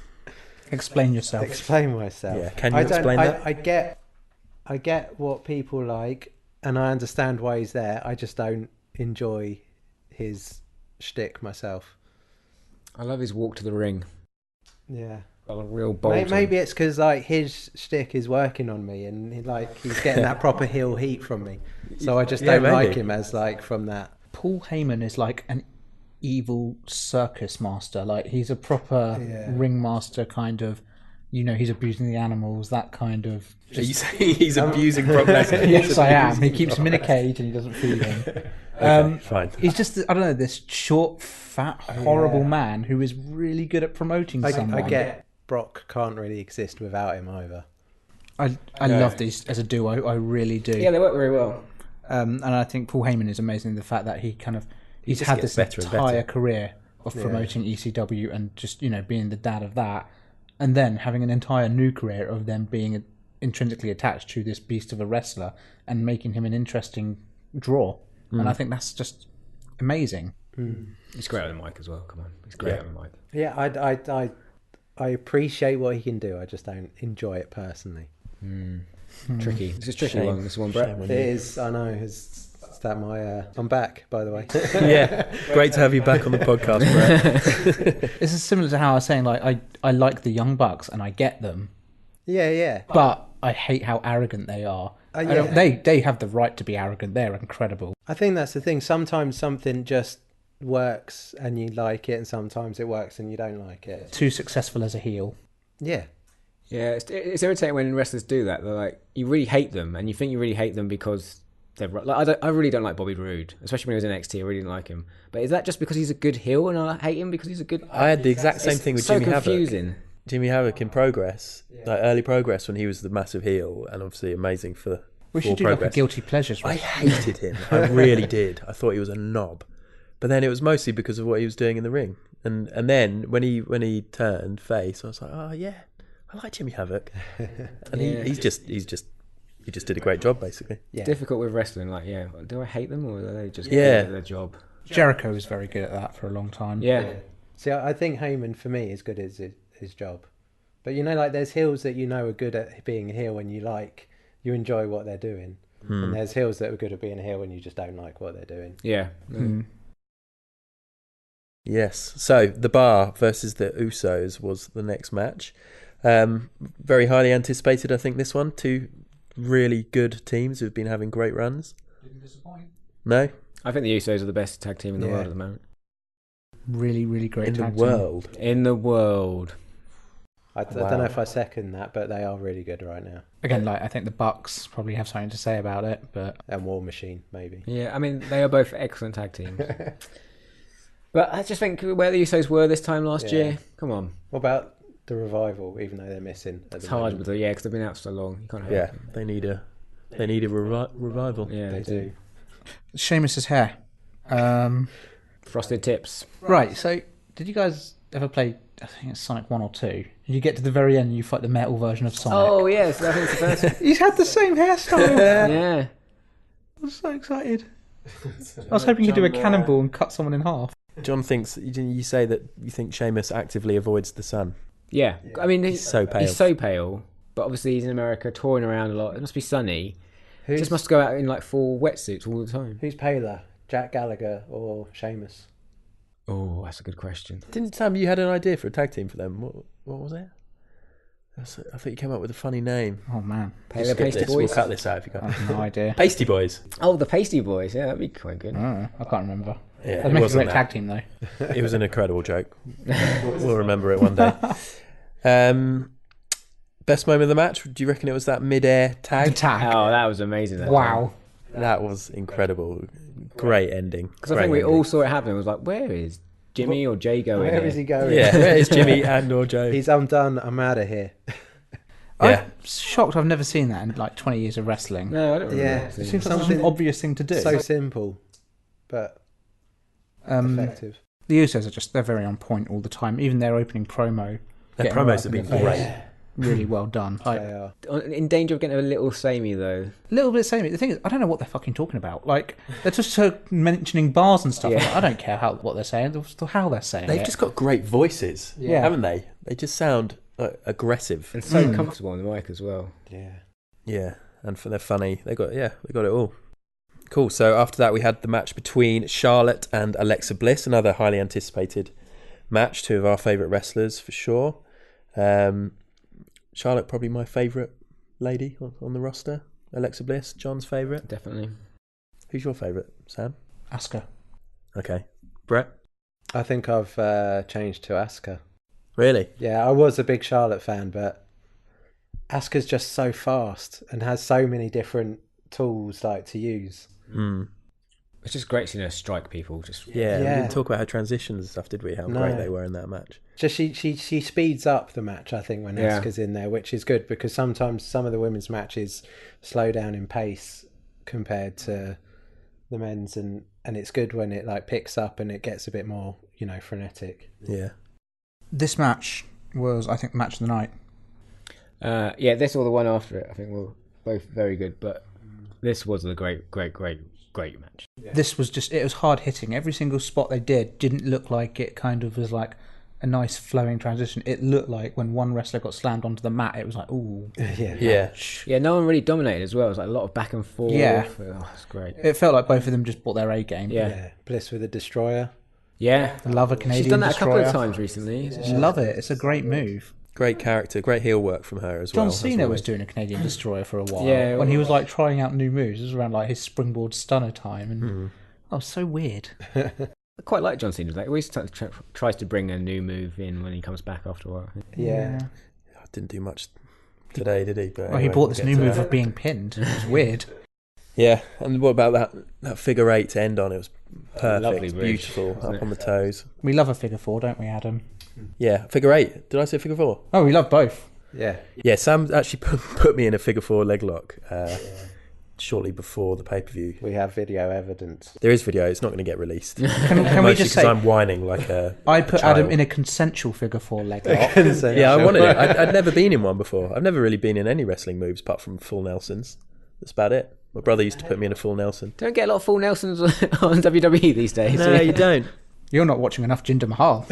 D: Explain yourself.
F: Explain myself.
C: Yeah, can you explain that?
F: I get what people like, and I understand why he's there. I just don't enjoy his shtick myself.
E: I love his walk to the ring.
F: Yeah.
E: Got a real bolt.
F: Maybe it's because like his shtick is working on me, and he's getting that proper heel heat from me. So I just don't like him as like from that.
D: Paul Heyman is like an evil circus master. Like, he's a proper ringmaster kind of. He's abusing the animals. That kind of.
C: Are you saying he's abusing Brock Lesnar?
D: Yes, I am. He keeps him in a cage and he doesn't feed him.
C: Okay, fine.
D: He's just, I don't know, this short, fat, horrible man who is really good at promoting someone.
F: I get Brock can't really exist without him either.
D: I love these as a duo. I really do.
E: Yeah, they work very well.
D: And I think Paul Heyman is amazing in the fact that he's had this entire career of promoting ECW and just, being the dad of that. And then having an entire new career of them being intrinsically attached to this beast of a wrestler and making him an interesting draw. And I think that's just amazing.
E: He's great on the mic as well. Come on, he's great on the mic.
F: Yeah, I appreciate what he can do. I just don't enjoy it personally.
E: Tricky. It's a tricky one. This one, Brett.
F: It is. I know. Is that my? I'm back, by the way.
C: Yeah, great to have you back on the podcast, Brett.
D: This is similar to how I was saying, like, I like the Young Bucks and I get them.
F: Yeah.
D: But I hate how arrogant they are. They have the right to be arrogant. They're incredible.
F: I think that's the thing. Sometimes something just works and you like it, and sometimes it works and you don't like it.
D: Too successful as a heel.
F: Yeah.
E: Yeah, it's irritating when wrestlers do that. They're like, you really hate them, and you think you really hate them because they're like. I really don't like Bobby Roode, especially when he was in NXT. I really didn't like him. But is that just because he's a good heel, and I hate him because he's a good?
C: I had the exact same thing with Jimmy Havoc.
E: So confusing.
C: Jimmy Havoc in Progress, like early Progress when he was the massive heel, and obviously amazing for.
D: We should do
C: Progress.
D: like a guilty pleasures.
C: I hated him. I really did. I thought he was a knob. But then it was mostly because of what he was doing in the ring. And then when he turned face, I was like, oh yeah, I like Jimmy Havoc. And he just did a great job basically.
E: Yeah. Difficult with wrestling, like do I hate them or are they just
C: good
E: at their job?
D: Jericho was very good at that for a long time.
E: Yeah.
F: See, I think Heyman for me is good at his job. But like there's heels that are good at being a heel and you enjoy what they're doing. And there's heels that are good at being a heel and you just don't like what they're doing.
E: Yeah.
C: Yes. So the Bar versus the Usos was the next match. Very highly anticipated, I think, this one. Two really good teams who've been having great runs.
D: Didn't disappoint.
C: No?
E: I think the Usos are the best tag team in the world at the moment.
D: Really, really great tag team.
E: In the world.
F: I don't know if I second that, but they are really good right now.
D: Again, I think the Bucks probably have something to say about it, but
F: and War Machine maybe.
E: Yeah, I mean they are both excellent tag teams. But I just think where the Usos were this time last year. Come on.
F: What about the Revival? Even though they're missing,
E: it's hard with because they've been out so long. You can't have
C: it. They need a revival.
E: Yeah, they do.
D: Sheamus's hair,
E: frosted tips.
D: Right. So, did you guys ever play? I think it's Sonic 1 or 2. Did you get to the very end and you fight the metal version of Sonic?
E: Oh yes, I think it's the first one.
D: He's had the same hairstyle.
E: Yeah.
D: I was so excited. I was hoping he'd do a cannonball and cut someone in half.
C: John thinks, you say that you think Sheamus actively avoids the sun.
E: Yeah. I mean,
C: he's so pale.
E: He's so pale, but obviously he's in America, touring around a lot. It must be sunny. He just must go out in full wetsuits all the time.
F: Who's paler, Jack Gallagher or Sheamus?
E: Oh, that's a good question.
C: Didn't Sam, you had an idea for a tag team for them? What was it? I thought you came up with a funny name.
D: Oh man,
E: Pasty Boys.
C: We'll cut this out if you can't.
D: I have no idea.
C: Pasty Boys.
E: Oh, the Pasty Boys. Yeah, that'd be quite good.
D: I can't remember.
C: Yeah,
D: I'd make a great tag team though.
C: It was an incredible joke. We'll remember it one day. Best moment of the match? Do you reckon it was that mid-air tag?
E: Oh, that was amazing.
D: Wow.
C: That was incredible. Great ending.
E: Because I think we all saw it happen. It was like, where is Jimmy or Jay going?
F: Where is he going?
C: Yeah, where is Jimmy and or Joe?
F: I'm done. I'm out of here.
C: Yeah.
D: I'm shocked I've never seen that in 20 years of wrestling.
E: No, I don't remember.
F: Yeah,
D: it seems like such an obvious thing to do.
F: So simple, but effective.
D: The Usos they're very on point all the time. Even their opening promo.
C: Their promos have been great.
D: Really well done.
F: They are.
E: In danger of getting a little samey though.
D: A little bit samey. The thing is, I don't know what they're fucking talking about. They're just mentioning bars and stuff. I don't care what they're saying, how they're saying
C: They've just got great voices, haven't they? They just sound aggressive
E: and so comfortable on the mic as well.
C: Yeah, and they're funny. They got it all. Cool. So after that, we had the match between Charlotte and Alexa Bliss, another highly anticipated match. Two of our favourite wrestlers for sure. Charlotte probably my favourite lady on the roster. Alexa Bliss, John's favourite.
E: Definitely.
C: Who's your favourite, Sam?
D: Asuka.
C: Okay. Brett?
F: I think I've changed to Asuka.
C: Really?
F: Yeah, I was a big Charlotte fan, but Asuka's just so fast and has so many different tools like to use.
E: It's just great seeing her strike people.
C: Yeah, we didn't talk about her transitions and stuff, did we? How great they were in that match.
F: Just she speeds up the match, I think, when Asuka's in there, which is good because sometimes some of the women's matches slow down in pace compared to the men's, and it's good when it like picks up and it gets a bit more, frenetic.
C: Yeah.
D: This match was, I think, match of the night.
E: This or the one after it, I think were both very good, but this was a great match.
D: This was it was hard hitting. Every single spot they didn't look like it kind of was like a nice flowing transition. It looked like when one wrestler got slammed onto the mat, it was like, ooh.
E: Yeah, no one really dominated as well. It was like a lot of back and forth.
D: Yeah.
E: Oh, it's great.
D: It felt like both of them just brought their A game.
E: Yeah.
F: Bliss with a destroyer.
E: Yeah.
D: I love a Canadian
E: She's done that
D: destroyer.
E: a couple of times recently.
D: Love it. It's a great move.
C: Great character, great heel work from her as well.
D: John Cena was doing a Canadian destroyer for a while.
E: Yeah,
D: when he was like trying out new moves. It was around like his springboard stunner time. And oh, so weird.
E: I quite like John Cena. Like, he always tries to bring a new move in when he comes back after a while.
F: Yeah.
C: Didn't do much today, did he? But
D: well, he brought this new move of being pinned. It was weird.
C: Yeah, and what about that figure eight to end on? It was perfect,
E: Lovely bridge,
C: beautiful, up on the toes.
D: We love a figure four, don't we, Adam?
C: Yeah, figure eight. Did I say figure four?
D: Oh, we love both.
F: Yeah.
C: Yeah, Sam actually put me in a figure four leg lock shortly before the pay-per-view.
F: We have video evidence.
C: There is video. It's not going to get released.
D: Can we just say...
C: because I'm whining like a
D: I put
C: child.
D: Adam in a consensual figure four leg lock.
C: Yeah, I wanted it. I'd never been in one before. I've never really been in any wrestling moves apart from full Nelsons. That's about it. My brother used to put me in a full Nelson.
E: Don't get a lot of full Nelsons on WWE these days.
C: No, you don't.
D: You're not watching enough Jinder Mahal.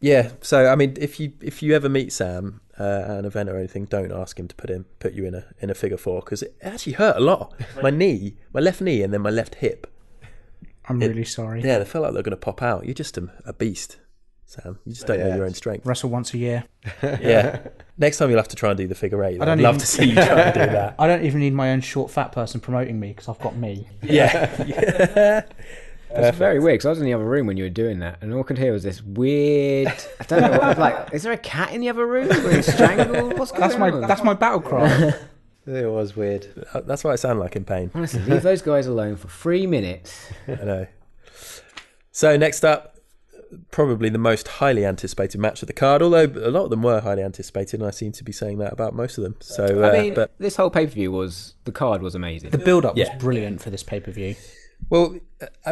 C: Yeah, so I mean, if you ever meet Sam at an event or anything, don't ask him to put you in a figure four because it actually hurt a lot. My left knee, and then my left hip.
D: I'm really sorry.
C: Yeah, they felt like they're going to pop out. You're just a beast, Sam. You just don't know your own strength.
D: Wrestle once a year.
C: Yeah. Next time you'll have to try and do the figure eight. I'd love to see you try and do that.
D: I don't even need my own short fat person promoting me because I've got me.
C: Yeah.
E: It's very weird because I was in the other room when you were doing that, and all I could hear was this weird. I don't know. I was like, is there a cat in the other room? Being strangled? What's going on?
D: That's my battle cry.
F: It was weird.
C: That's why I sound like in pain.
E: Honestly, leave those guys alone for 3 minutes.
C: I know. So next up, probably the most highly anticipated match of the card, although a lot of them were highly anticipated, and I seem to be saying that about most of them. So
E: I mean, this whole pay-per-view the card was amazing.
D: The build-up was brilliant for this pay-per-view.
C: Well,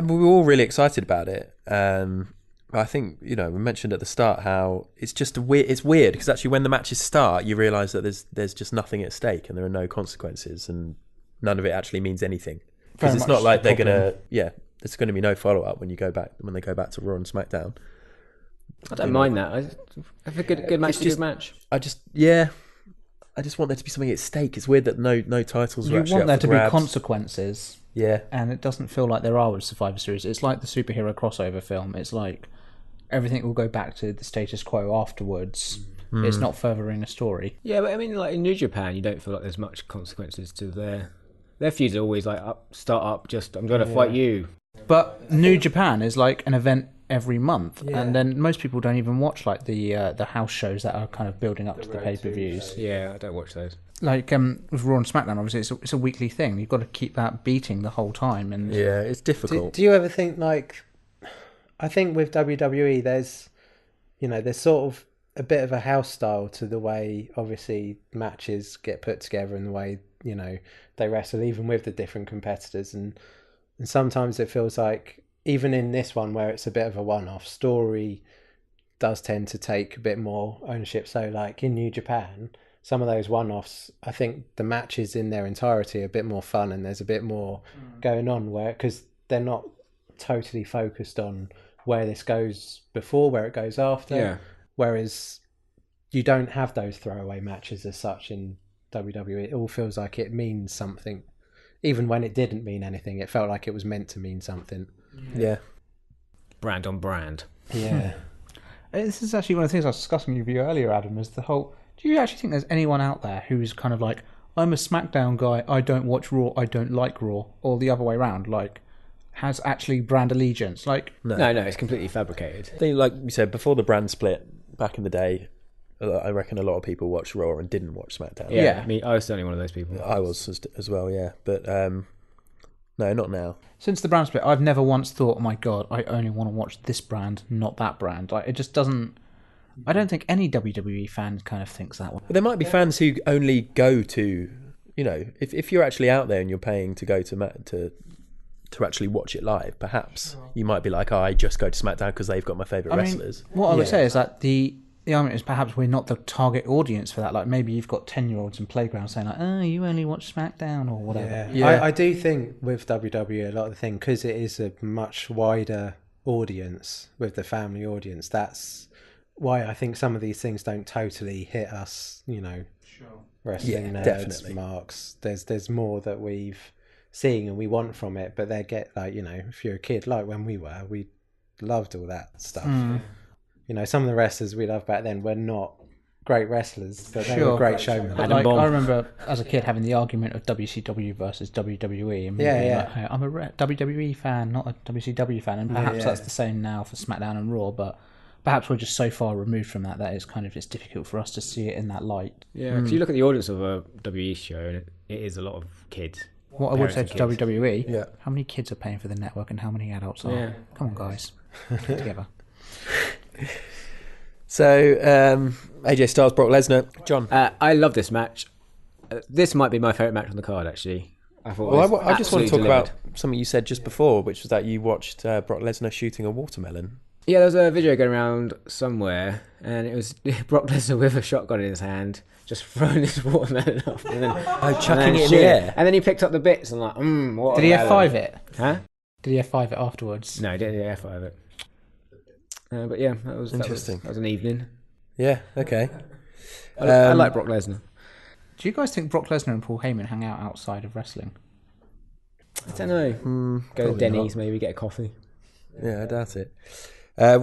C: we were all really excited about it. I think, we mentioned at the start how it's just it's weird because actually when the matches start, you realise that there's just nothing at stake and there are no consequences and none of it actually means anything. Because it's not like they're going to, there's going to be no follow-up when they go back to Raw and SmackDown.
E: I don't mind that. I think a good match is a good match.
C: I just want there to be something at stake. It's weird that no titles are actually
D: You want there
C: up for
D: to
C: grabs.
D: be consequences.
C: Yeah.
D: And it doesn't feel like there are with Survivor Series. It's like the superhero crossover film. It's like everything will go back to the status quo afterwards. It's not furthering a story.
E: Yeah, but I mean, like in New Japan, you don't feel like there's much consequences to their feuds are always like start up. Just I'm going to fight you.
D: But New Japan is like an event every month, and then most people don't even watch like the house shows that are kind of building up to the pay-per-views.
E: Yeah, I don't watch those.
D: Like with Raw and SmackDown, obviously it's a weekly thing. You've got to keep that beating the whole time, and
C: Yeah, it's difficult.
F: Do you ever think like? I think with WWE, there's sort of a bit of a house style to the way obviously matches get put together and the way they wrestle, even with the different competitors, and sometimes it feels like even in this one where it's a bit of a one-off, story does tend to take a bit more ownership. So like in New Japan, some of those one-offs, I think the matches in their entirety are a bit more fun and there's a bit more going on because they're not totally focused on where this goes before, where it goes after.
E: Yeah.
F: Whereas you don't have those throwaway matches as such in WWE. It all feels like it means something. Even when it didn't mean anything, it felt like it was meant to mean something.
C: Yeah.
E: Brand on brand.
F: Yeah.
D: this is actually one of the things I was discussing with you earlier, Adam, is the whole... Do you actually think there's anyone out there who's kind of like, I'm a SmackDown guy, I don't watch Raw, I don't like Raw, or the other way around? Like, has actually brand allegiance. Like,
E: No, it's completely fabricated.
C: I think, like you said, before the brand split back in the day, I reckon a lot of people watched Raw and didn't watch SmackDown.
E: Yeah. I mean, I was certainly one of those people.
C: I was as well, yeah. But no, not now.
D: since the brand split, I've never once thought, oh my God, I only want to watch this brand, not that brand. Like, it just doesn't... I don't think any WWE fan kind of thinks that way.
C: But there might be fans who only go to, you know, if you're actually out there and you're paying to go to actually watch it live, perhaps you might be like, oh, I just go to SmackDown because they've got my favourite wrestlers.
D: What I would say is that the argument is perhaps we're not the target audience for that. Like, maybe you've got 10-year-olds in playgrounds saying like, oh, you only watch SmackDown or whatever.
F: I do think with WWE, a lot of the thing, because it is a much wider audience with the family audience, that's why I think some of these things don't totally hit us, you know, wrestling nerds,
C: definitely.
F: marks. There's more that we've seen and we want from it, but they get, like, you know, if you're a kid, like when we were, we loved all that stuff. You know, some of the wrestlers we loved back then were not great wrestlers, but they were great showmen.
D: Like, I remember as a kid having the argument of WCW versus WWE, and being like, hey, I'm a WWE fan, not a WCW fan, and perhaps that's the same now for SmackDown and Raw, but perhaps we're just so far removed from that it's kind of, it's difficult for us to see it in that light.
E: Yeah, because you look at the audience of a WWE show, and it is a lot of kids.
D: What I would say to
E: Parents and
D: WWE, how many kids are paying for the network and how many adults are?
E: Yeah.
D: Come on, guys. Get it together.
C: So, AJ Styles, Brock Lesnar. John?
E: I love this match. This might be my favourite match on the card, actually. I thought.
C: Well, I just want to talk
E: absolutely
C: about
E: delivered.
C: something you said just before, which was that you watched Brock Lesnar shooting a watermelon.
E: Yeah, there was a video going around somewhere, and it was Brock Lesnar with a shotgun in his hand, just throwing his watermelon off, and then
C: chucking it in the air.
E: And then he picked up the bits and like, what?
D: Did he F5 it?
E: Huh?
D: Did he F5 it afterwards?
E: No, he didn't F5 it. But yeah, that was
C: Interesting.
E: That was an evening.
C: Yeah, okay.
E: I like Brock Lesnar.
D: Do you guys think Brock Lesnar and Paul Heyman hang out outside of wrestling?
E: I don't know. Go to Denny's, maybe get a coffee.
C: Yeah, I doubt it.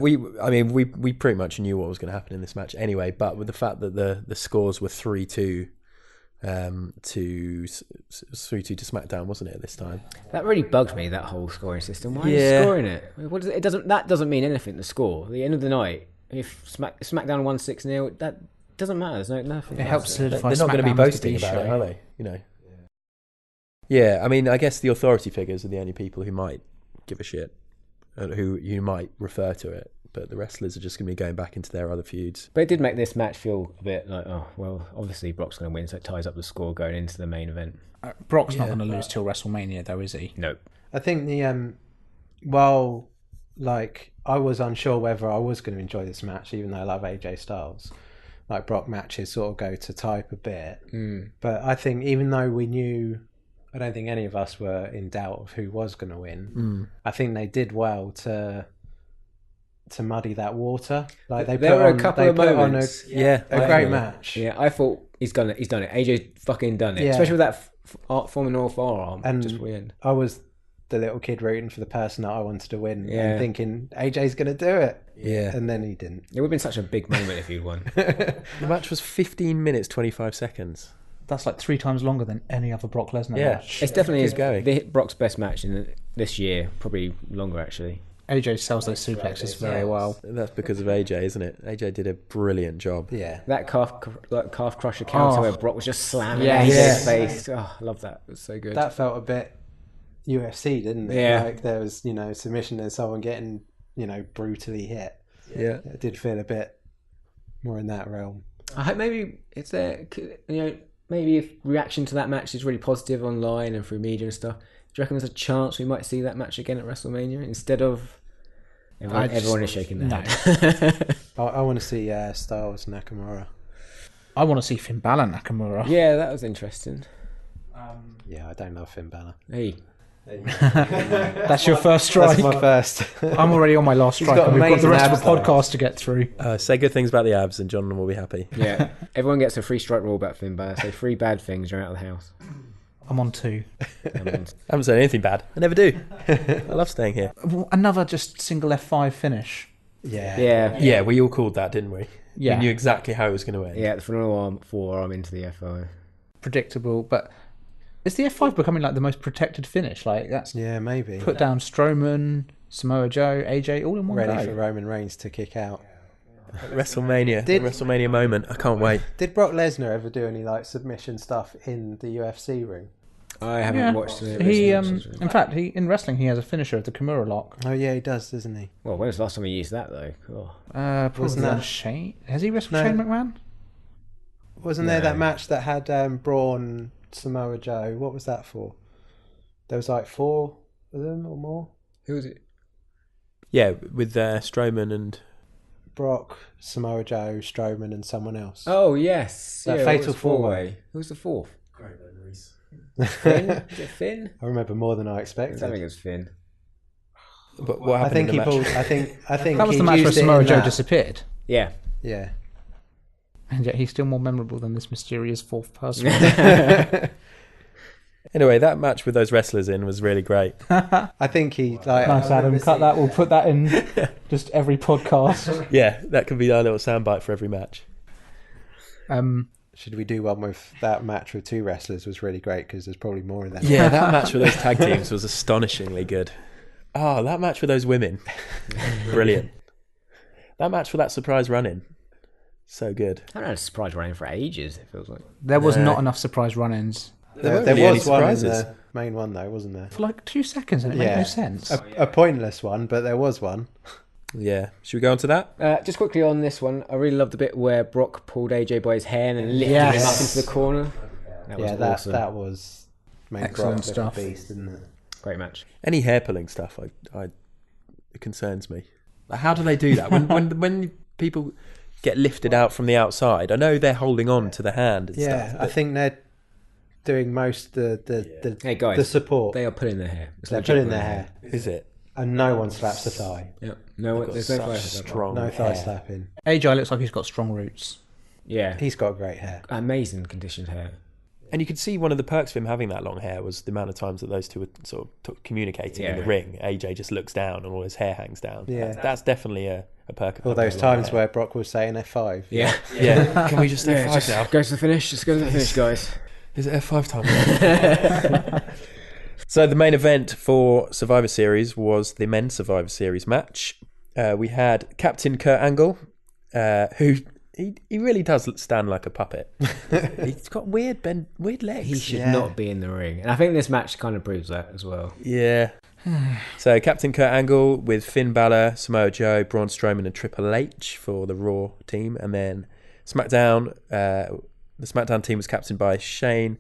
C: We pretty much knew what was going to happen in this match anyway, but with the fact that the scores were 3-2 to SmackDown, wasn't it, this time?
E: That really bugged me, that whole scoring system. Why are you scoring it? What does it doesn't. That doesn't mean anything, the score. At the end of the night, if SmackDown won 6-0, that doesn't matter. There's nothing.
D: It helps solidify
C: They're not going to be
D: SmackDown
C: boasting
D: as the
C: about it,
D: show.
C: are they? You know. Yeah, I mean, I guess the authority figures are the only people who might give a shit, and who might refer to it. But the wrestlers are just going to be going back into their other feuds.
E: But it did make this match feel a bit like, oh, well, obviously Brock's going to win, so it ties up the score going into the main event.
D: Brock's not going to lose till WrestleMania, though, is he?
E: Nope.
F: I think while, like, I was unsure whether I was going to enjoy this match, even though I love AJ Styles. Like, Brock matches sort of go to type a bit. But I think even though we knew, I don't think any of us were in doubt of who was going to win. I think they did well to muddy that water. Like,
E: There were a couple of moments.
F: a great match.
E: Yeah, I thought he's done it. He's done it. AJ fucking done it.
F: Yeah.
E: Especially with that forming all forearm.
F: And
E: just weird.
F: I was the little kid rooting for the person that I wanted to win
E: Yeah.
F: and thinking AJ's going to do it.
C: Yeah.
F: And then he didn't.
E: It would have been such a big moment if he'd won.
C: The match was 15 minutes, 25 seconds.
D: That's like 3 times longer than any other Brock Lesnar match.
E: It's definitely
C: Keep going.
E: Brock's best match in this year. Probably longer, actually.
D: AJ sells those suplexes very well.
C: That's because of AJ, isn't it? AJ did a brilliant job.
F: Yeah.
E: That calf crusher counter where Brock was just slamming
D: Yeah.
E: AJ's face. Oh, I love that. It was so good.
F: That felt a bit UFC, didn't it?
E: Yeah.
F: Like there was, submission and someone getting, brutally hit.
C: Yeah.
F: It did feel a bit more in that realm.
E: I hope maybe it's there. Maybe if reaction to that match is really positive online and through media and stuff, do you reckon there's a chance we might see that match again at WrestleMania instead of everyone is shaking their head?
F: I want to see Styles Nakamura.
D: I want to see Finn Balor Nakamura.
E: Yeah, that was interesting.
F: Yeah, I don't love Finn Balor.
E: Hey,
D: That's your first strike.
F: That's my first.
D: I'm already on my last strike.
F: got
D: And we've got the
F: amazing
D: rest of
F: abs,
D: the
F: though.
D: podcast to get through.
C: Say good things about the abs and John will be happy.
E: yeah, everyone gets a free strike rule about Finn Balor. Say 3 bad things, you're out of the house.
D: I'm on 2.
C: I haven't said anything bad. I never do. I love staying here.
D: Another just single F5 finish.
F: Yeah.
C: Yeah, we all called that, didn't we?
D: Yeah.
C: We knew exactly how it was going to end.
E: Yeah, the forearm into the FO.
D: Predictable, but Is the F5 becoming like the most protected finish? Like that's
F: maybe.
D: put down Strowman, Samoa Joe, AJ, all in one
F: Ready
D: go.
F: for Roman Reigns to kick out.
C: WrestleMania, the WrestleMania moment. I can't wait.
F: Did Brock Lesnar ever do any like submission stuff in the UFC ring?
E: I haven't watched it.
D: In fact, in wrestling he has a finisher, the Kimura lock.
F: Oh yeah, he does, doesn't he?
E: Well, when was the last time he used that though? Oh.
D: Probably
F: Wasn't
D: on
F: that-
D: Shane. Has he wrestled
F: No.
D: Shane McMahon?
F: Wasn't there that match that had Braun, Samoa Joe? What was that for? There was like 4 of them or more.
E: Who was it?
C: Yeah, with Strowman and
F: Brock, Samoa Joe, Strowman, and someone else.
E: Oh yes,
F: That
E: yeah,
F: fatal
E: what was
F: four-way.
E: Who was the fourth? Finn? Is it Finn?
F: I remember more than I
E: I
F: expected.
E: don't think it was Finn.
C: but what
F: I
C: happened
F: think
C: in
F: he
C: the match?
F: pulled. I think
D: That was
F: he
D: the match where
F: used it
D: Samoa
F: in
D: Joe
F: that.
D: disappeared.
E: Yeah.
F: Yeah.
D: And yet he's still more memorable than this mysterious fourth person.
C: Anyway, that match with those wrestlers in was really great.
F: I think he like.
D: Nice, Adam. Cut that. We'll put that in just every podcast.
C: Yeah, that could be our little soundbite for every match.
F: Should we do one with that match with 2 wrestlers? Was really great because there's probably more of that.
C: Yeah, that match with those tag teams was astonishingly good. Oh, that match with those women. Brilliant. That match with that surprise run-in. So good.
E: I haven't had a surprise running for ages, it feels like.
D: There was not enough surprise run-ins.
C: There
F: There
C: weren't really
F: was one in
C: surprises.
F: the main one though, wasn't there?
D: For like 2 seconds and it made no sense.
F: A pointless one, but there was one.
C: Yeah. Should we go on to that?
E: Just quickly on this one, I really loved the bit where Brock pulled AJ by his hair and then lifted
D: Yes.
E: him up into the corner. That was awesome.
F: that was made
D: Excellent
F: Brock look
D: stuff.
F: a beast, didn't it?
E: Great match.
C: Any hair pulling stuff, it concerns me. Like, how do they do that? When people get lifted out from the outside, I know they're holding on to the hand and
F: Yeah,
C: stuff.
F: I think they're doing most the
E: Hey guys,
F: the support.
E: they are pulling their hair. It's
F: They're
E: legit
F: pulling
E: pulling
F: their hair,
C: Is it?
F: and no one slaps the thigh.
E: Yep. No,
C: Got
E: there's no
C: such
E: fire.
C: strong
F: No thigh
C: hair.
F: slapping.
D: AJ looks like he's got strong roots.
E: Yeah.
F: He's got great hair.
E: Amazing conditioned hair.
C: And you could see one of the perks of him having that long hair was the amount of times that those two were sort of communicating in the
E: Yeah.
C: ring. AJ just looks down and all his hair hangs down.
F: Yeah.
C: That's definitely a perk of
F: All
C: having
F: those
C: a long
F: times
C: hair.
F: where Brock was saying F5.
E: Yeah.
C: Yeah. Can we just
E: Yeah,
C: F5
E: just
C: now?
E: go to the finish. Just go to the finish, guys.
C: Is it F5 time? So the main event for Survivor Series was the men's Survivor Series match. We had Captain Kurt Angle, who he really does stand like a puppet. He's got weird legs.
E: He should not be in the ring. And I think this match kind of proves that as well.
C: Yeah. So Captain Kurt Angle with Finn Balor, Samoa Joe, Braun Strowman and Triple H for the Raw team. And then SmackDown, the SmackDown team was captained by Shane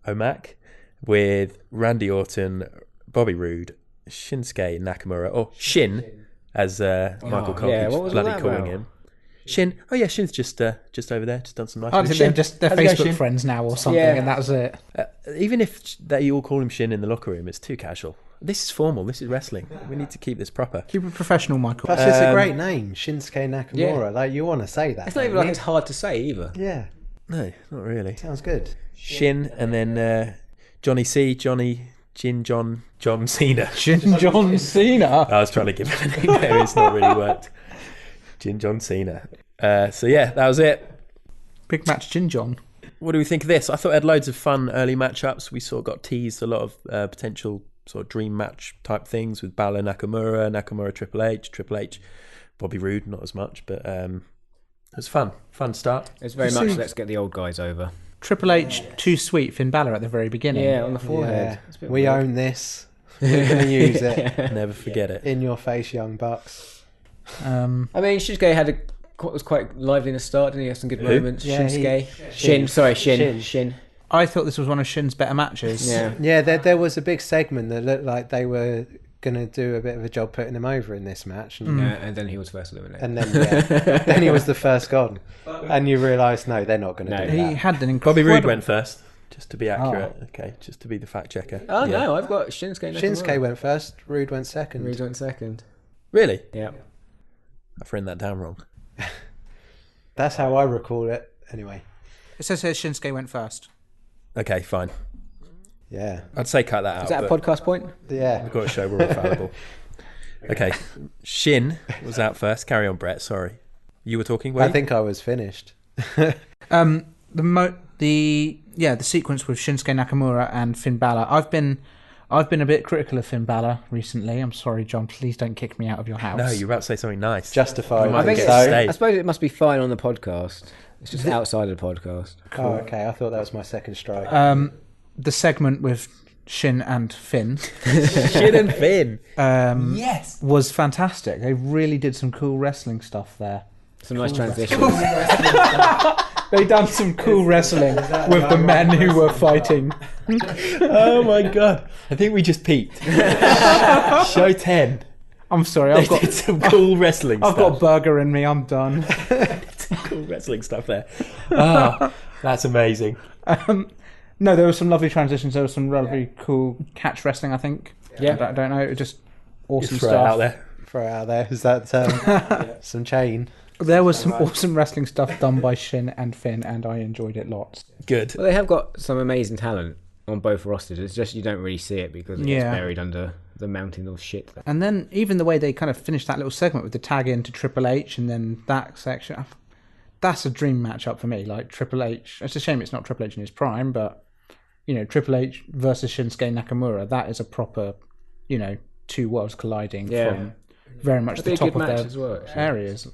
C: O'Mac with Randy Orton, Bobby Roode, Shinsuke Nakamura, or Shin, as Michael Cole
E: yeah,
C: keeps
E: what was all
C: bloody
E: that
C: calling
E: about?
C: him. Shin, oh yeah, Shin's just over there, just done some nice
D: I
C: moves.
D: think
C: Shin,
D: they're just they're
C: how's it going,
D: Facebook
C: Shin?
D: friends now or something,
E: Yeah.
D: and that's it.
C: Even if they all call him Shin in the locker room, it's too casual. This is formal. This is wrestling. We need to keep this proper.
D: Keep it professional, Michael.
F: Plus, it's a great name, Shinsuke Nakamura.
E: Yeah.
F: Like, you want to say that.
E: It's not even
F: don't
E: like
F: you?
E: it's hard to say either.
F: Yeah,
C: No, not really.
F: sounds good.
C: Shin, and then Johnny C, John Cena.
D: John Cena.
C: I was trying to give it a name there. It's not really worked. John Cena. So yeah, that was it.
D: Big match, Jin John.
C: What do we think of this? I thought it had loads of fun early matchups. We sort of got teased a lot of potential sort of dream match type things with Balor, Nakamura, Triple H, Bobby Roode, not as much, but it was fun start.
E: It's very much let's get the old guys over.
D: Triple H, too sweet Finn Balor at the very beginning.
E: Yeah, on the forehead. It's a bit
F: We
E: weird.
F: own this. We're going to use it.
C: Never forget it.
F: In your face, young bucks.
E: I mean, Shinsuke had was quite lively in the start, didn't he? Had some good moments.
F: Yeah,
E: Shinsuke. Shin.
D: I thought this was one of Shin's better matches.
E: Yeah.
F: Yeah, there was a big segment that looked like they were going to do a bit of a job putting him over in this match. And,
E: And then he was first eliminated.
F: and then he was the first gone. And you realise, no, they're not going to do
D: He
F: that.
D: had an
C: Bobby
D: incredible...
C: Roode went first, just to be accurate. Okay, just to be the fact checker.
E: Oh
C: Yeah.
E: no, I've got Shinsuke.
F: Shinsuke went first, Rude went second.
E: Reed went second.
C: Really?
E: Yeah.
C: I've written that down wrong.
F: That's how I recall it. Anyway,
D: It says here Shinsuke went first.
C: Okay, fine.
F: yeah.
C: I'd say cut that out.
E: Is that a
C: but
E: podcast point?
F: Yeah.
C: We've got to show we're all fallible. Okay, Shin was out first. Carry on, Brett. Sorry. You were talking, were
F: I
C: you?
F: think I was finished.
D: The sequence with Shinsuke Nakamura and Finn Balor. I've been a bit critical of Finn Balor recently. I'm sorry, John. Please don't kick me out of your house.
C: No, you're about to say something nice.
F: Justified.
E: I suppose it must be fine on the podcast. It's just outside of the podcast.
F: Oh, okay. I thought that was my second strike.
D: The segment with Shin and Finn.
C: Shin and Finn.
D: Yes. Was fantastic. They really did some cool wrestling stuff there.
E: Some nice transitions.
D: They done some cool wrestling with the men who were fighting.
C: Oh my god! I think we just peaked. Show 10.
D: I'm sorry.
C: They did some cool wrestling stuff.
D: I've got burger in me. I'm done.
C: Some cool wrestling stuff there. Oh, that's amazing.
D: No, there were some lovely transitions. There was some really cool catch wrestling, I think.
E: Yeah.
D: I don't know. It was just awesome
C: Throw
D: stuff.
C: it out there.
F: Throw it out there. Is that some chain?
D: There was some awesome wrestling stuff done by Shin and Finn, and I enjoyed it lots.
C: Good.
E: Well, they have got some amazing talent on both rosters. It's just you don't really see it because it gets buried under the mountain of shit.
D: And then even the way they kind of finished that little segment with the tag in to Triple H and then that section, that's a dream matchup for me. Like Triple H, it's a shame it's not Triple H in his prime, but Triple H versus Shinsuke Nakamura, that is a proper, two worlds colliding from very much the top of their areas.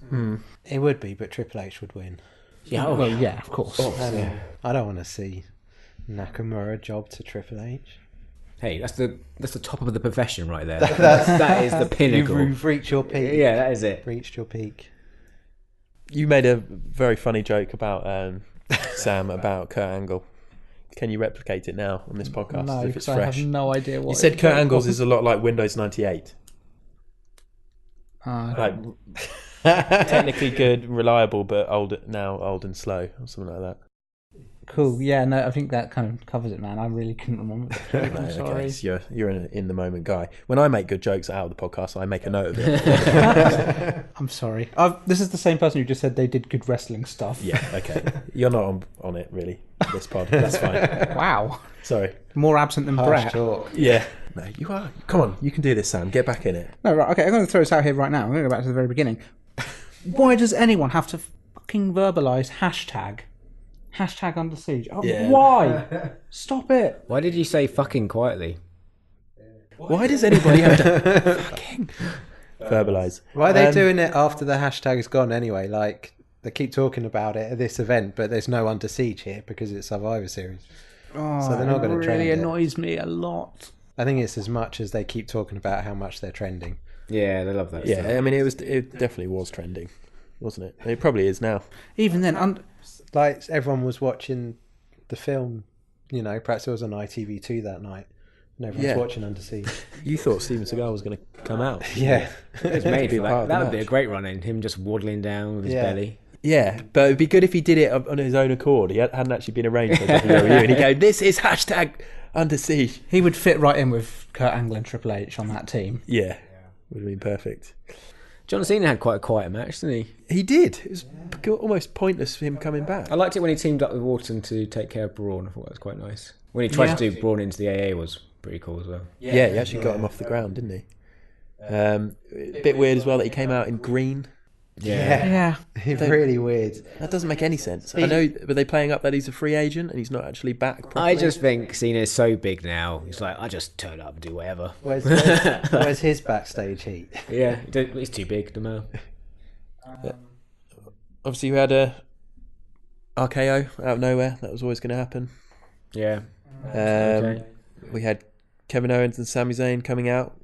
F: It would be, but Triple H would win.
D: Yeah, well, yeah, of course.
F: I don't want to see Nakamura job to Triple H.
E: Hey, that's the top of the profession right there. that is the pinnacle.
F: You've reached your peak.
E: Yeah, that is it.
F: Reached your peak.
C: You made a very funny joke about Sam about Kurt Angle. Can you replicate it now on this podcast?
D: No,
C: if it's
D: because I
C: fresh?
D: have no idea what.
C: You said Kurt Angle's is a lot like Windows 98. Like technically good, reliable, but old and slow, or something like that.
D: Cool. Yeah, no, I think that kind of covers it, man. I really couldn't remember. I'm sorry.
C: Okay, so you're an in the moment guy. When I make good jokes out of the podcast, I make a note of it.
D: I'm sorry. This is the same person who just said they did good wrestling stuff.
C: Yeah. Okay. You're not on it really. This pod. That's fine.
D: Wow.
C: Sorry.
D: More absent than Brett.
F: Talk.
C: Yeah. No, you are. Come on, you can do this, Sam. Get back in it.
D: No, right. Okay, I'm going to throw this out here right now. I'm going to go back to the very beginning. Why does anyone have to fucking verbalise hashtag under siege? Why? Stop it.
E: Why did you say fucking quietly?
C: Why does anybody have to fucking verbalise?
F: Why are they doing it after the hashtag's gone anyway? Like, they keep talking about it at this event, but there's no Under Siege here because it's Survivor Series. So they're not going to trend it.
D: It really annoys me a lot.
F: I think it's as much as they keep talking about how much they're trending.
E: Yeah, they love that stuff.
C: Yeah, I mean, it definitely was trending, wasn't it? It probably is now.
D: Even then,
F: like, everyone was watching the film, perhaps it was on ITV2 that night, and everyone's watching Under Siege.
C: You thought Steven Seagal was going to come out.
F: Yeah.
E: It's made for that. That would be a great run-in, him just waddling down with his belly.
C: Yeah, but it'd be good if he did it on his own accord. He hadn't actually been arranged for WWE, and he'd go, "This is hashtag Under Siege."
D: he would fit right in with Kurt Angle and Triple H on that team.
C: Yeah, would have been perfect.
E: John Cena had quite a quiet match, didn't he?
C: He did. It was almost pointless for him coming back.
E: I liked it when he teamed up with Orton to take care of Braun. I thought that was quite nice. When he tried to do Braun into the AA was pretty cool as well.
C: Yeah, he actually got him off the ground, didn't he? A bit weird as well that he came out in green.
D: Yeah.
F: It's really weird.
C: That doesn't make any sense. I know, were they playing up that he's a free agent and he's not actually back properly?
E: I just think Cena's so big now. He's like, I just turn up and do whatever.
F: Where's his backstage heat?
E: Yeah, he's too big, the man.
C: Obviously, we had a RKO out of nowhere. That was always going to happen.
E: Yeah.
C: We had Kevin Owens and Sami Zayn coming out,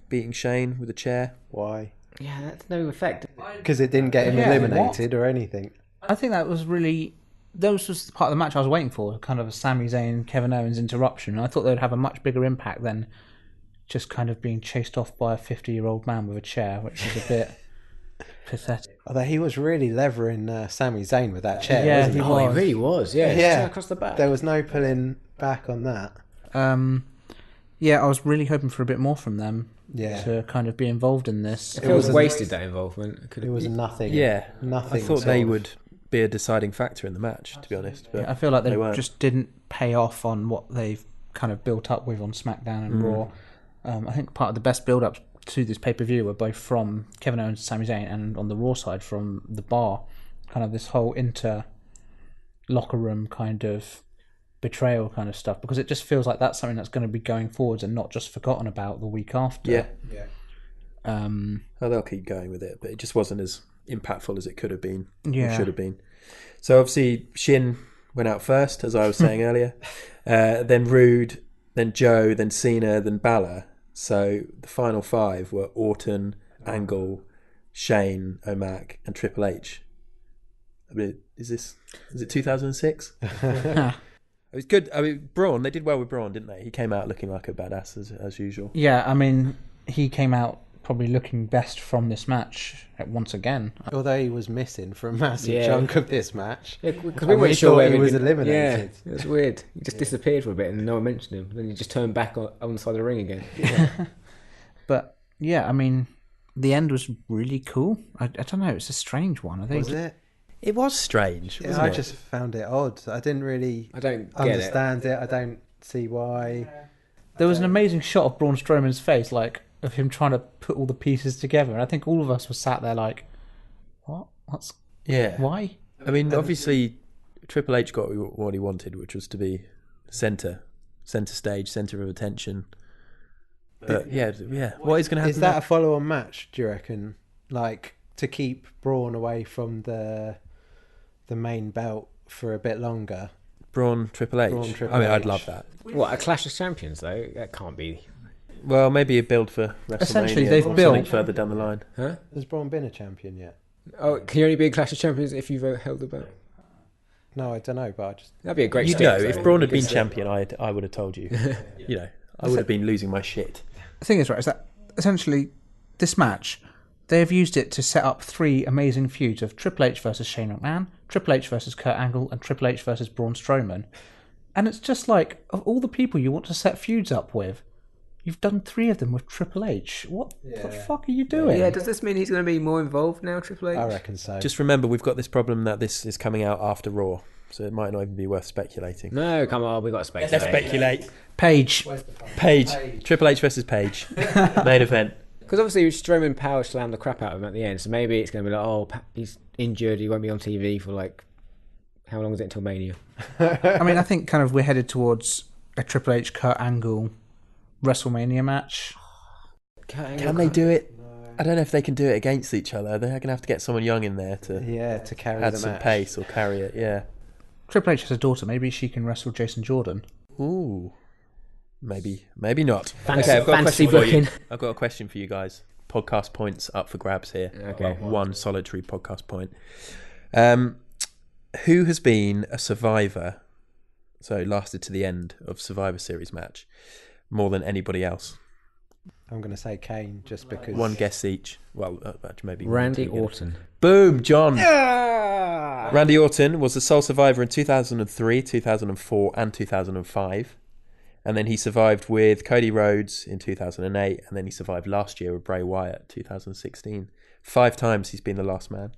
C: beating Shane with a chair.
F: Why?
E: Yeah, that's no effect.
F: Because it didn't get him eliminated or anything.
D: I think that was really... That was just the part of the match I was waiting for, kind of a Sami Zayn, Kevin Owens interruption. I thought they would have a much bigger impact than just kind of being chased off by a 50-year-old man with a chair, which is a bit pathetic.
F: Although he was really levering Sami Zayn with that chair,
D: Yeah,
F: wasn't he?
D: he
E: Oh, he
D: was.
E: really was. Yeah,
F: Yeah.
E: across the back.
F: There was no pulling back on that.
D: Yeah, I was really hoping for a bit more from them
F: Yeah.
D: to kind of be involved in this.
E: It was wasted, that involvement.
F: It was nothing.
C: Yeah.
F: Nothing.
C: I thought they
F: sort of-
C: would be a deciding factor in the match, to be honest. But
D: I feel like they
C: weren't.
D: just didn't pay off on what they've kind of built up with on SmackDown and Raw. I think part of the best build-up to this pay-per-view were both from Kevin Owens and Sami Zayn, and on the Raw side from The Bar. Kind of this whole locker room kind of betrayal kind of stuff, because it just feels like that's something that's going to be going forwards and not just forgotten about the week after.
C: Yeah.
D: Well,
C: they'll keep going with it, but it just wasn't as impactful as it could have been.
D: Yeah.
C: Or should have been. So obviously Shin went out first, as I was saying earlier. Then Rude, then Joe, then Cena, then Balor. So the final 5 were Orton, Angle, Shane, O'Mac, and Triple H. I mean, is it 2006? It was good. I mean, Braun, they did well with Braun, didn't they? He came out looking like a badass as usual.
D: yeah, I mean, he came out probably looking best from this match once again.
F: Although he was missing for a massive chunk of this match.
E: Yeah, because
F: And we thought he was eliminated.
E: Yeah, it was weird. He just disappeared for a bit and no one mentioned him. Then he just turned back on the side of the ring again.
D: But yeah, I mean, the end was really cool. I don't know, it's a strange one. I think
F: Was it?
C: It was strange,
F: Yeah,
C: wasn't
F: I
C: it?
F: just found it odd. I didn't really
E: I don't get
F: understand it. I don't see why.
D: there was an amazing shot of Braun Strowman's face, like of him trying to put all the pieces together, and I think all of us were sat there like, what's
C: Yeah.
D: why?
C: I mean, obviously, Triple H got what he wanted, which was to be centre stage, centre of attention. But yeah. What is going to happen?
F: Is that a follow-on match, do you reckon? Like, to keep Braun away from the main belt for a bit longer?
C: Braun Triple H?
F: Braun, Triple
C: I mean, I'd
F: H.
C: love that.
E: What, a Clash of Champions though? That can't be.
C: Well, maybe a build for WrestleMania.
D: Essentially, they've
C: or
D: built-
C: something further down the line.
E: Huh?
F: Has Braun been a champion yet?
E: Oh, can you only be a Clash of Champions if you've held the belt?
F: No, I don't know, but I just...
E: That'd be a great
C: You
E: step,
C: know,
E: though.
C: if Braun had been
E: Because,
C: champion, I would have told you. You know, I would have been losing my shit.
D: The thing is, right, is that essentially this match, they have used it to set up 3 amazing feuds of Triple H versus Shane McMahon, Triple H versus Kurt Angle, and Triple H versus Braun Strowman. And it's just like, of all the people you want to set feuds up with, you've done 3 of them with Triple H. What the fuck are you doing?
E: Yeah, does this mean he's going to be more involved now, Triple H?
F: I reckon so.
C: Just remember, we've got this problem that this is coming out after Raw, so it might not even be worth speculating.
E: No, come on, we've got to speculate.
C: Let's speculate.
D: Paige.
C: Paige. Triple H versus Paige. Main event.
E: Because obviously Strowman power slammed the crap out of him at the end, so maybe it's going to be like, oh, he's injured, he won't be on TV for like, how long is it until Mania?
D: I mean, I think kind of we're headed towards a Triple H Kurt Angle WrestleMania match.
C: Can they do it? I don't know if they can do it against each other. They're going to have to get someone young in there to
F: carry
C: add
F: the
C: some
F: match.
C: pace or carry it, yeah.
D: Triple H has a daughter. Maybe she can wrestle Jason Jordan.
C: Ooh. Maybe not.
E: Fancy-
C: Okay, I've got a
E: fancy
C: question for you.
E: booking.
C: I've got a question for you guys. Podcast points up for grabs here.
E: Okay.
C: One solitary podcast point. Who has been a survivor, so lasted to the end of Survivor Series match, more than anybody else?
F: I'm going to say Kane, just because...
C: One guess each. Well, actually maybe
E: Randy
C: one, two,
E: Orton.
C: Boom, John. Randy Orton was the sole survivor in 2003, 2004 and 2005. And then he survived with Cody Rhodes in 2008. And then he survived last year with Bray Wyatt, 2016. 5 times he's been the last man.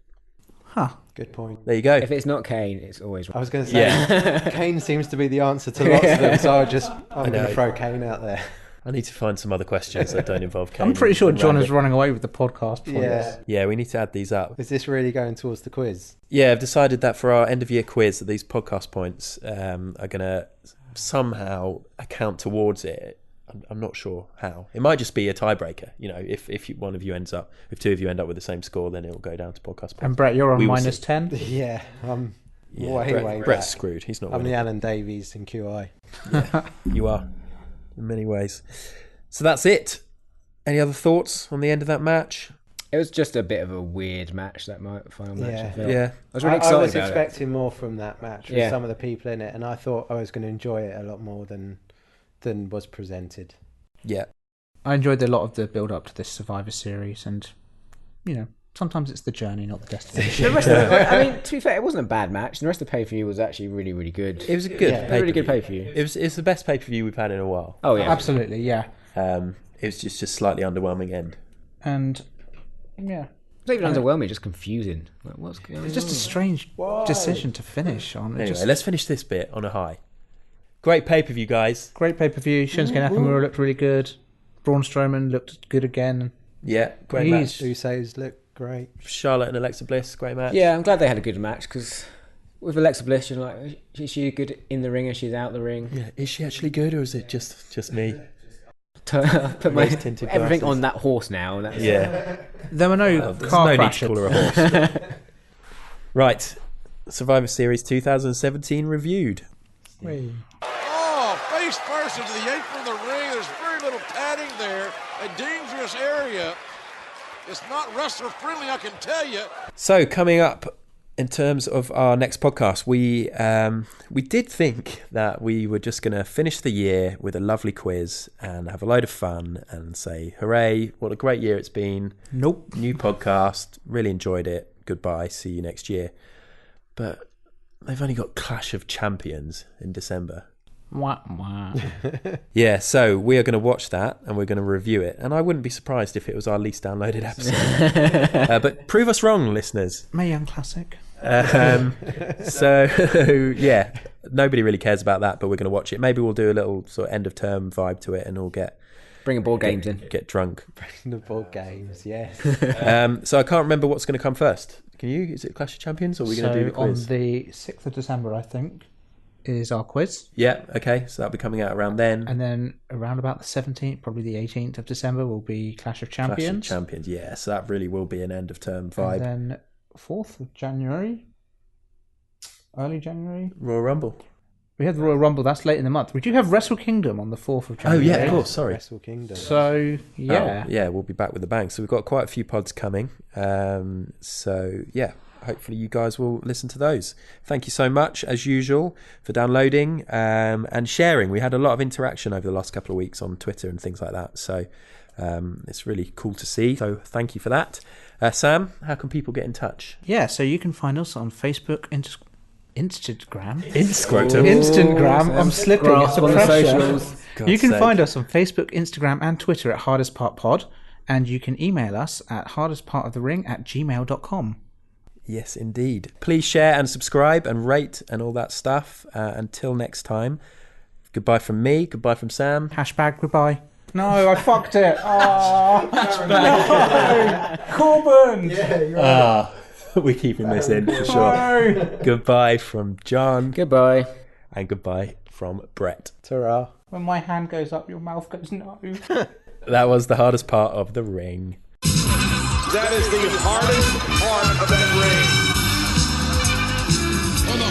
D: Huh.
F: Good point.
C: There you go.
E: If it's not Kane, it's always
F: I was going to say, Kane seems to be the answer to lots of them, so I'm going to throw Kane out there.
C: I need to find some other questions that don't involve Kane.
D: I'm pretty sure
C: and
D: John
C: Randy.
D: is running away with the podcast points.
F: Yeah.
C: Yeah, we need to add these up.
F: Is this really going towards the quiz?
C: Yeah, I've decided that for our end of year quiz, that these podcast points are going to somehow account towards it. I'm not sure how. It might just be a tiebreaker. You know, if one of you ends up, if 2 of you end up with the same score, then it'll go down to podcast points.
D: And Brett, you're on
C: We will
D: minus
C: see.
D: 10.
F: Yeah, I'm
C: Yeah,
F: way
C: Brett's
F: back.
C: screwed. He's not
F: I'm
C: winning.
F: the Alan Davies in QI.
C: You are, in many ways. So that's it. Any other thoughts on the end of that match?
E: It was just a bit of a weird match, that final match.
F: Yeah.
E: I felt.
C: Yeah.
E: I was really
F: I
E: excited
F: was
E: about
F: expecting more from that match with
E: Yeah.
F: some of the people in it, and I thought I was going to enjoy it a lot more than was presented.
C: Yeah.
D: I enjoyed a lot of the build up to this Survivor Series, and you know, sometimes it's the journey, not the
E: it.
D: destination.
E: The rest of the, I mean, to be fair, it wasn't a bad match. The rest of the pay-per-view was actually really, really good.
C: It was a good
F: Yeah.
C: pay-per-view.
E: Really good pay-per-view.
C: It's the best pay-per-view we've had in a while.
E: Oh, yeah.
D: Absolutely, yeah.
C: It was just slightly underwhelming end.
D: And yeah,
E: It's not even underwhelming, just confusing. Like, what's going on?
D: it's just a strange decision to finish on. It
C: Anyway,
D: just,
C: let's finish this bit on a high. Great pay-per-view, guys.
D: great pay per view. Shinsuke Nakamura looked really good. Braun Strowman looked good again.
C: Yeah, great
D: Jeez.
C: match.
F: Usos look great.
C: Charlotte and Alexa Bliss, great match.
E: Yeah, I'm glad they had a good match because with Alexa Bliss, you're like, is she good in the ring as she's out the ring?
C: Yeah, is she actually good, or is it just me?
E: Put
C: Rose-tinted
E: everything
C: glasses.
E: on that horse now. And that's
D: There were no
C: There's
D: car
C: no need to
D: crashes.
C: call her a horse. Right, Survivor Series 2017 reviewed.
A: Oh, face first into the apron of the ring. There's very little padding there. A dangerous area. It's not wrestler friendly, I can tell you.
C: So coming up in terms of our next podcast, we did think that we were just going to finish the year with a lovely quiz and have a load of fun and say, hooray, what a great year it's been.
D: Nope.
C: New podcast, really enjoyed it. Goodbye, see you next year. But they've only got Clash of Champions in December.
D: Wah, wah.
C: Yeah, so we are going to watch that and we're going to review it. And I wouldn't be surprised if it was our least downloaded episode. But prove us wrong, listeners.
D: Mae Young Classic.
C: So, yeah, nobody really cares about that, but we're going to watch it. Maybe we'll do a little sort of end of term vibe to it and we'll
E: bringing board games in.
C: Get drunk.
F: The board games, yes.
C: So I can't remember what's going to come first. Can you? Is it Clash of Champions or are we going to do the quiz?
D: On the 6th of December, I think, is our quiz.
C: Yeah, okay. So that'll be coming out around then.
D: And then around about the 17th, probably the 18th of December, will be Clash of Champions.
C: Clash of Champions, yeah. So that really will be an end of term vibe.
D: And then 4th of January, early January,
C: Royal Rumble.
D: we have the Royal Rumble. That's late in the month. We do have Wrestle Kingdom on the 4th of
C: Oh,
D: January.
C: yeah, of course. Sorry.
F: Wrestle Kingdom.
D: So, yeah.
C: Oh, yeah, we'll be back with the bang. So we've got quite a few pods coming. So, yeah, hopefully you guys will listen to those. Thank you so much, as usual, for downloading and sharing. We had a lot of interaction over the last couple of weeks on Twitter and things like that. So it's really cool to see. So thank you for that. Sam, how can people get in touch?
D: Yeah, so you can find us on Facebook, Instagram.
C: Inscrotum.
D: Instagram. I'm slipping. It's
E: Grasp
D: a
E: on the
D: pressure.
E: socials.
D: You can find us on Facebook, Instagram, and Twitter at Hardest Part Pod, and you can email us at hardestpartofthering@gmail.com.
C: Yes, indeed. Please share and subscribe and rate and all that stuff. Until next time, goodbye from me. Goodbye from Sam.
D: Hashtag goodbye. No, I fucked it. Oh, no. Corbin.
F: Yeah, you're right.
C: We're keeping this in for sure.
D: No.
C: Goodbye from John.
E: Goodbye.
C: And goodbye from Brett.
F: Ta-ra.
D: When my hand goes up, your mouth goes no.
C: That was the hardest part of the ring.
A: That is the hardest part of that ring.
B: For the